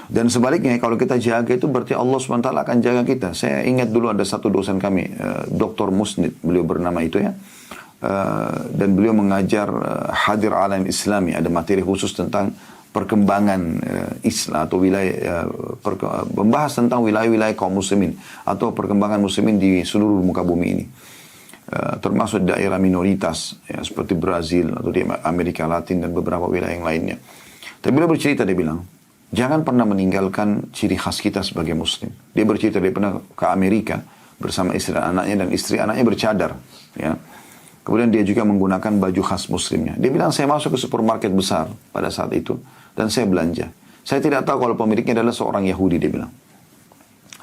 S1: Dan sebaliknya, kalau kita jaga itu berarti Allah SWT akan jaga kita. Saya ingat dulu ada satu dosen kami, Dr. Musnid, beliau bernama itu ya. Dan beliau mengajar Hadir Alam Islami, ada materi khusus tentang perkembangan Islam atau wilayah membahas tentang wilayah-wilayah kaum muslimin atau perkembangan muslimin di seluruh muka bumi ini, termasuk daerah minoritas ya, seperti Brazil atau di Amerika Latin dan beberapa wilayah yang lainnya. Tapi beliau bercerita, dia bilang jangan pernah meninggalkan ciri khas kita sebagai muslim. Dia bercerita dia pernah ke Amerika bersama istri anaknya dan istri anaknya bercadar ya. Kemudian dia juga menggunakan baju khas muslimnya. Dia bilang, saya masuk ke supermarket besar pada saat itu. Dan saya belanja. Saya tidak tahu kalau pemiliknya adalah seorang Yahudi, dia bilang.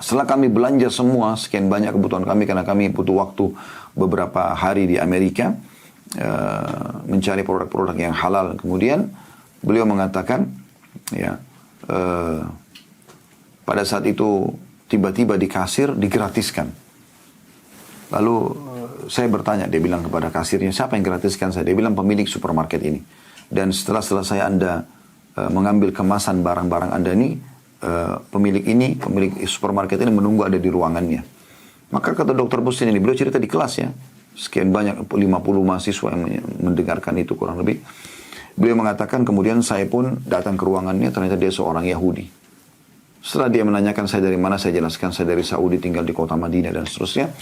S1: Setelah kami belanja semua, sekian banyak kebutuhan kami, karena kami butuh waktu beberapa hari di Amerika, mencari produk-produk yang halal. Kemudian, beliau mengatakan, ya, pada saat itu, tiba-tiba di kasir, digratiskan. Lalu, saya bertanya, dia bilang kepada kasirnya, siapa yang gratiskan saya? Dia bilang pemilik supermarket ini. Dan setelah selesai Anda mengambil kemasan barang-barang Anda ini, pemilik supermarket ini menunggu ada di ruangannya. Maka kata Dr. Bustin ini, beliau cerita di kelas ya, sekian banyak 50 mahasiswa yang mendengarkan itu kurang lebih. Beliau mengatakan kemudian saya pun datang ke ruangannya, ternyata dia seorang Yahudi. Setelah dia menanyakan saya dari mana, saya jelaskan saya dari Saudi, tinggal di kota Madinah dan seterusnya.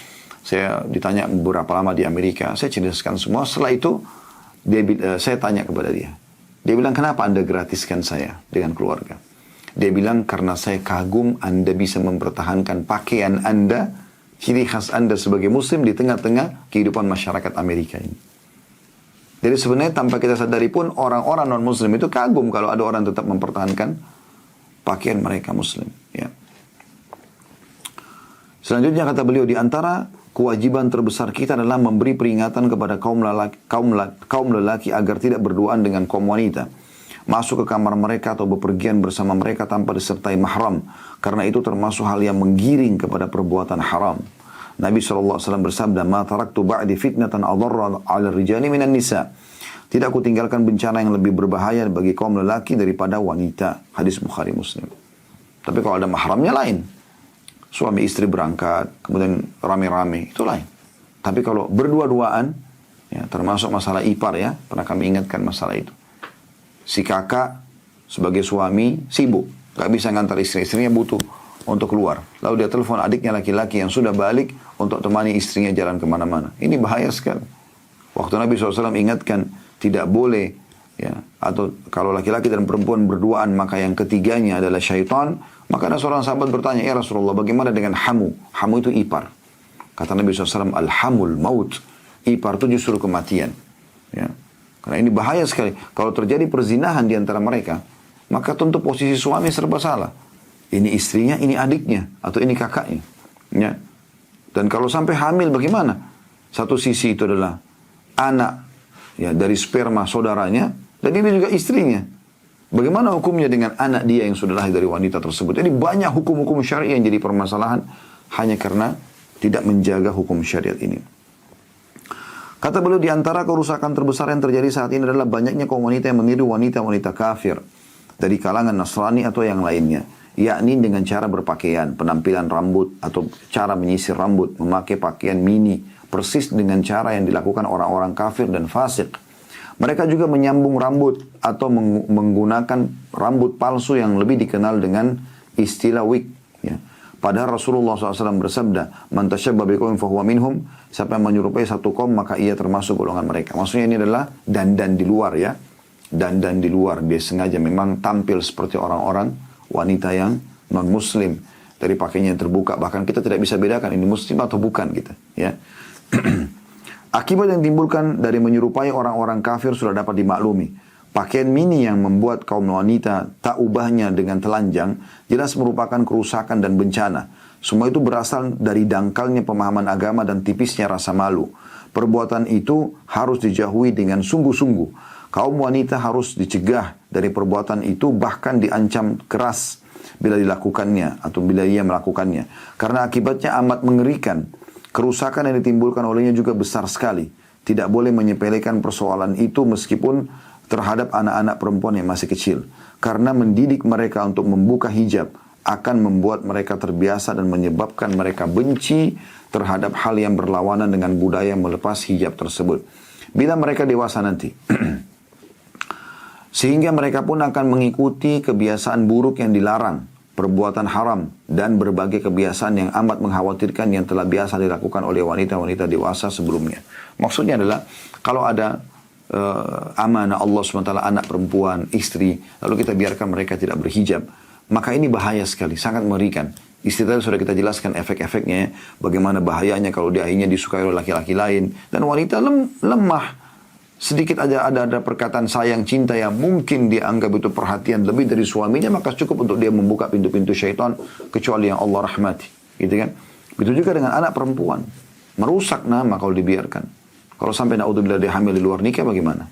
S1: Saya ditanya beberapa lama di Amerika, saya ceritakan semua. Setelah itu, saya tanya kepada dia. Dia bilang, kenapa Anda gratiskan saya dengan keluarga? Dia bilang, karena saya kagum Anda bisa mempertahankan pakaian Anda, ciri khas Anda sebagai Muslim di tengah-tengah kehidupan masyarakat Amerika ini. Jadi sebenarnya tanpa kita sadari pun, orang-orang non-Muslim itu kagum kalau ada orang tetap mempertahankan pakaian mereka Muslim. Ya. Selanjutnya kata beliau, di antara kewajiban terbesar kita adalah memberi peringatan kepada kaum lelaki agar tidak berduaan dengan kaum wanita, masuk ke kamar mereka atau bepergian bersama mereka tanpa disertai mahram, karena itu termasuk hal yang menggiring kepada perbuatan haram. Nabi SAW bersabda, ma taraktu ba'di fitnatan adarra 'ala rijali minan nisa. Tidak aku tinggalkan bencana yang lebih berbahaya bagi kaum lelaki daripada wanita. Hadis Bukhari Muslim. Tapi kalau ada mahramnya lain. Suami istri berangkat, kemudian rame-rame, itu lain. Tapi kalau berdua-duaan, ya, termasuk masalah ipar ya, pernah kami ingatkan masalah itu. Si kakak sebagai suami sibuk, gak bisa ngantar istri-istrinya butuh untuk keluar. Lalu dia telepon adiknya laki-laki yang sudah balik untuk temani istrinya jalan kemana-mana. Ini bahaya sekali. Waktu Nabi SAW ingatkan, tidak boleh, ya, atau kalau laki-laki dan perempuan berduaan, maka yang ketiganya adalah syaitan. Maka ada seorang sahabat bertanya, ya Rasulullah, bagaimana dengan hamu? Hamu itu ipar. Kata Nabi SAW, alhamul maut. Ipar itu justru kematian. Ya. Karena ini bahaya sekali. Kalau terjadi perzinahan di antara mereka, maka tentu posisi suami serba salah. Ini istrinya, ini adiknya, atau ini kakaknya. Ya. Dan kalau sampai hamil bagaimana? Satu sisi itu adalah anak ya, dari sperma saudaranya, dan ini juga istrinya. Bagaimana hukumnya dengan anak dia yang sudah lahir dari wanita tersebut? Jadi banyak hukum-hukum syariah yang jadi permasalahan hanya karena tidak menjaga hukum syariat ini. Kata beliau, di antara kerusakan terbesar yang terjadi saat ini adalah banyaknya kaum wanita yang meniru wanita-wanita kafir dari kalangan Nasrani atau yang lainnya. yakni dengan cara berpakaian, penampilan rambut atau cara menyisir rambut, memakai pakaian mini, persis dengan cara yang dilakukan orang-orang kafir dan fasik. Mereka juga menyambung rambut atau menggunakan rambut palsu yang lebih dikenal dengan istilah wig. Ya. Padahal Rasulullah SAW bersabda, "Man tashabba biqaumin fahuwa minhum." Siapa yang menyerupai satu kaum maka ia termasuk golongan mereka. Maksudnya ini adalah dandan di luar ya. Dandan di luar. Dia sengaja memang tampil seperti orang-orang wanita yang non-muslim. Dari pakainya yang terbuka. Bahkan kita tidak bisa bedakan ini muslim atau bukan gitu. Ya. Akibat yang timbulkan dari menyerupai orang-orang kafir sudah dapat dimaklumi. Pakaian mini yang membuat kaum wanita tak ubahnya dengan telanjang jelas merupakan kerusakan dan bencana. Semua itu berasal dari dangkalnya pemahaman agama dan tipisnya rasa malu. Perbuatan itu harus dijauhi dengan sungguh-sungguh. Kaum wanita harus dicegah dari perbuatan itu, bahkan diancam keras bila dilakukannya atau bila ia melakukannya. Karena akibatnya amat mengerikan. Kerusakan yang ditimbulkan olehnya juga besar sekali. Tidak boleh menyepelekan persoalan itu meskipun terhadap anak-anak perempuan yang masih kecil. Karena mendidik mereka untuk membuka hijab akan membuat mereka terbiasa dan menyebabkan mereka benci terhadap hal yang berlawanan dengan budaya melepas hijab tersebut. Bila mereka dewasa nanti, sehingga mereka pun akan mengikuti kebiasaan buruk yang dilarang, perbuatan haram, dan berbagai kebiasaan yang amat mengkhawatirkan yang telah biasa dilakukan oleh wanita-wanita dewasa sebelumnya. Maksudnya adalah, kalau ada amanah Allah SWT, anak perempuan, istri, lalu kita biarkan mereka tidak berhijab, maka ini bahaya sekali, sangat mengerikan. Istri tadi sudah kita jelaskan efek-efeknya ya, bagaimana bahayanya kalau dia akhirnya disukai oleh laki-laki lain. Dan wanita lemah. Sedikit aja ada perkataan sayang, cinta yang mungkin dia anggap itu perhatian lebih dari suaminya, maka cukup untuk dia membuka pintu-pintu syaitan, kecuali yang Allah rahmati. Gitu kan? Begitu juga dengan anak perempuan. Merusak nama kalau dibiarkan. Kalau sampai na'udzubillah dia hamil di luar nikah bagaimana?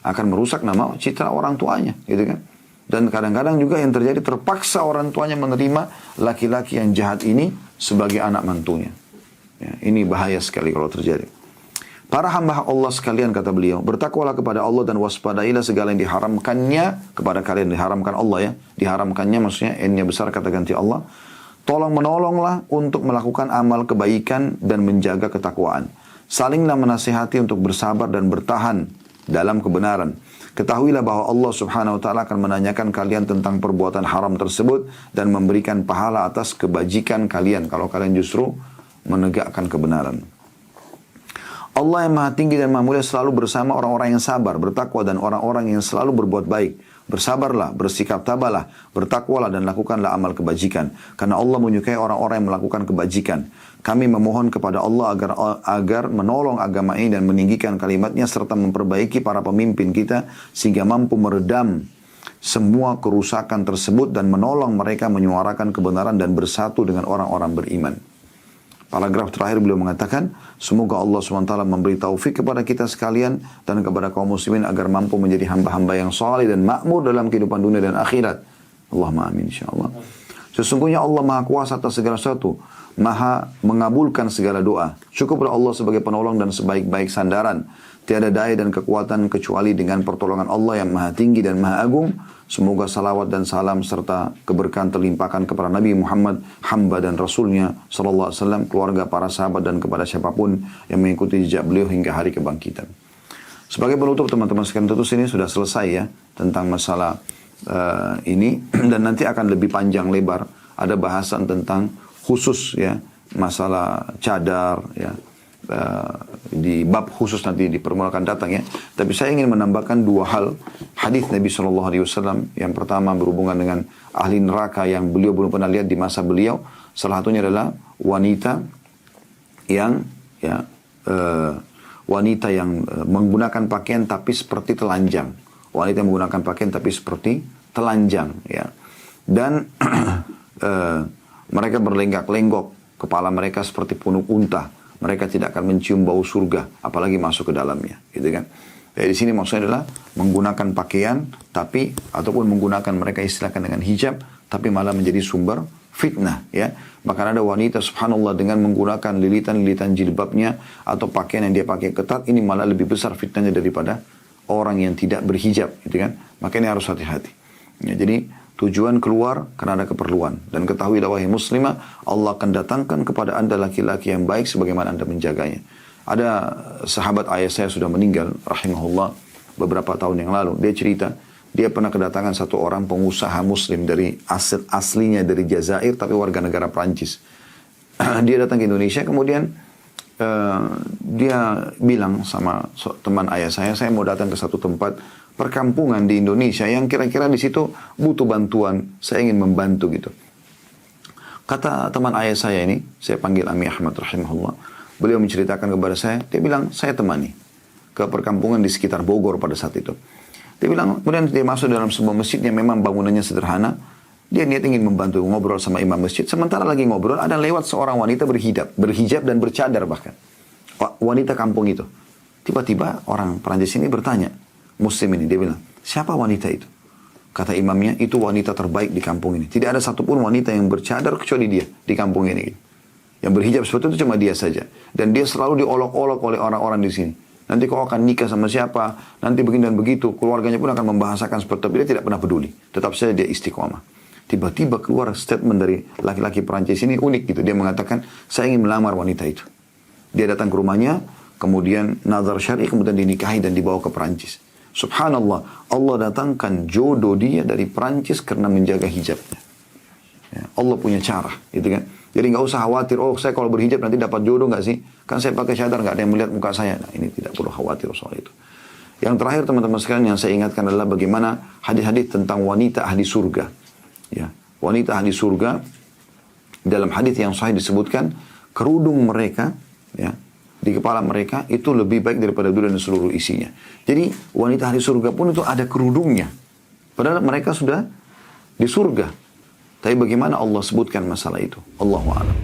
S1: Akan merusak nama citra orang tuanya. Gitu kan? Dan kadang-kadang juga yang terjadi, terpaksa orang tuanya menerima laki-laki yang jahat ini sebagai anak mantunya. Ya, ini bahaya sekali kalau terjadi. Para hamba Allah sekalian, kata beliau, bertakwalah kepada Allah dan waspadailah segala yang diharamkannya kepada kalian. Diharamkan Allah ya. Diharamkannya maksudnya N-nya besar kata ganti Allah. Tolong menolonglah untuk melakukan amal kebaikan dan menjaga ketakwaan. Salinglah menasihati untuk bersabar dan bertahan dalam kebenaran. Ketahuilah bahwa Allah Subhanahu wa taala akan menanyakan kalian tentang perbuatan haram tersebut dan memberikan pahala atas kebajikan kalian kalau kalian justru menegakkan kebenaran. Allah yang maha tinggi dan maha mulia selalu bersama orang-orang yang sabar, bertakwa dan orang-orang yang selalu berbuat baik. Bersabarlah, bersikap tabahlah, bertakwalah dan lakukanlah amal kebajikan. Karena Allah menyukai orang-orang yang melakukan kebajikan. Kami memohon kepada Allah agar menolong agama ini dan meninggikan kalimatnya serta memperbaiki para pemimpin kita sehingga mampu meredam semua kerusakan tersebut dan menolong mereka menyuarakan kebenaran dan bersatu dengan orang-orang beriman. Paragraf terakhir beliau mengatakan, semoga Allah SWT memberi taufik kepada kita sekalian dan kepada kaum muslimin agar mampu menjadi hamba-hamba yang saleh dan makmur dalam kehidupan dunia dan akhirat. Allahumma amin insyaAllah. Sesungguhnya Allah maha kuasa atas segala sesuatu, maha mengabulkan segala doa. Cukuplah Allah sebagai penolong dan sebaik-baik sandaran. Tiada daya dan kekuatan kecuali dengan pertolongan Allah yang maha tinggi dan maha agung. Semoga salawat dan salam serta keberkahan terlimpahkan kepada Nabi Muhammad, hamba dan Rasulnya sallallahu alaihi wasallam, keluarga, para sahabat dan kepada siapapun yang mengikuti jejak beliau hingga hari kebangkitan. Sebagai penutup teman-teman sekalian, tentu sini sudah selesai ya tentang masalah ini dan nanti akan lebih panjang lebar. Ada bahasan tentang khusus ya masalah cadar ya. Di bab khusus nanti di permulaan akan datang ya. Tapi saya ingin menambahkan dua hal hadis Nabi SAW. Yang pertama berhubungan dengan ahli neraka yang beliau belum pernah lihat di masa beliau. Salah satunya adalah wanita yang menggunakan pakaian tapi seperti telanjang. Wanita yang menggunakan pakaian tapi seperti telanjang ya. Dan mereka berlenggak-lenggok, kepala mereka seperti punuk unta. Mereka tidak akan mencium bau surga, apalagi masuk ke dalamnya, gitu kan? Jadi di sini maksudnya adalah menggunakan pakaian, tapi ataupun menggunakan mereka istilahkan dengan hijab, tapi malah menjadi sumber fitnah, ya. Bahkan ada wanita, subhanallah, dengan menggunakan lilitan-lilitan jilbabnya atau pakaian yang dia pakai ketat, ini malah lebih besar fitnahnya daripada orang yang tidak berhijab, gitu kan? Maka ini harus hati-hati. Ya, jadi Tujuan keluar karena ada keperluan. Dan ketahuilah wahai muslimah, Allah akan datangkan kepada anda laki-laki yang baik sebagaimana anda menjaganya. Ada sahabat ayah saya sudah meninggal, rahimahullah, beberapa tahun yang lalu. Dia cerita, dia pernah kedatangan satu orang pengusaha muslim dari aslinya dari Jazair, tapi warga negara Prancis. Dia datang ke Indonesia, kemudian dia bilang sama teman ayah saya mau datang ke satu tempat perkampungan di Indonesia yang kira-kira di situ butuh bantuan, saya ingin membantu gitu. Kata teman ayah saya ini, saya panggil Ami Ahmad rahimahullah, beliau menceritakan kepada saya, dia bilang, saya temani ke perkampungan di sekitar Bogor pada saat itu. Dia bilang, kemudian dia masuk dalam sebuah masjid yang memang bangunannya sederhana, dia niat ingin membantu ngobrol sama imam masjid. Sementara lagi ngobrol, ada lewat seorang wanita berhijab dan bercadar bahkan. Wanita kampung itu. Tiba-tiba orang Perancis ini bertanya, Muslim ini, dia bilang, siapa wanita itu? Kata imamnya, itu wanita terbaik di kampung ini. Tidak ada satupun wanita yang bercadar kecuali dia di kampung ini. Yang berhijab seperti itu cuma dia saja. Dan dia selalu diolok-olok oleh orang-orang di sini. Nanti kau akan nikah sama siapa, nanti begini dan begitu. Keluarganya pun akan membahasakan seperti itu. Dia tidak pernah peduli. Tetap saja dia istiqomah. Tiba-tiba keluar statement dari laki-laki Perancis ini unik gitu. Dia mengatakan, saya ingin melamar wanita itu. Dia datang ke rumahnya, kemudian nazar syar'i, kemudian dinikahi dan dibawa ke Perancis. Subhanallah, Allah datangkan jodoh dia dari Perancis karena menjaga hijabnya. Ya, Allah punya cara, gitu kan. Jadi nggak usah khawatir, oh saya kalau berhijab nanti dapat jodoh nggak sih? Kan saya pakai cadar, nggak ada yang melihat muka saya. Nah ini tidak perlu khawatir soal itu. Yang terakhir teman-teman sekalian yang saya ingatkan adalah bagaimana hadis-hadis tentang wanita ahli surga. Ya, wanita ahli surga, dalam hadis yang sahih disebutkan, kerudung mereka, ya, di kepala mereka itu lebih baik daripada dunia dan seluruh isinya. Jadi wanita ahli surga pun itu ada kerudungnya. Padahal mereka sudah di surga. Tapi bagaimana Allah sebutkan masalah itu? Allahu a'lam.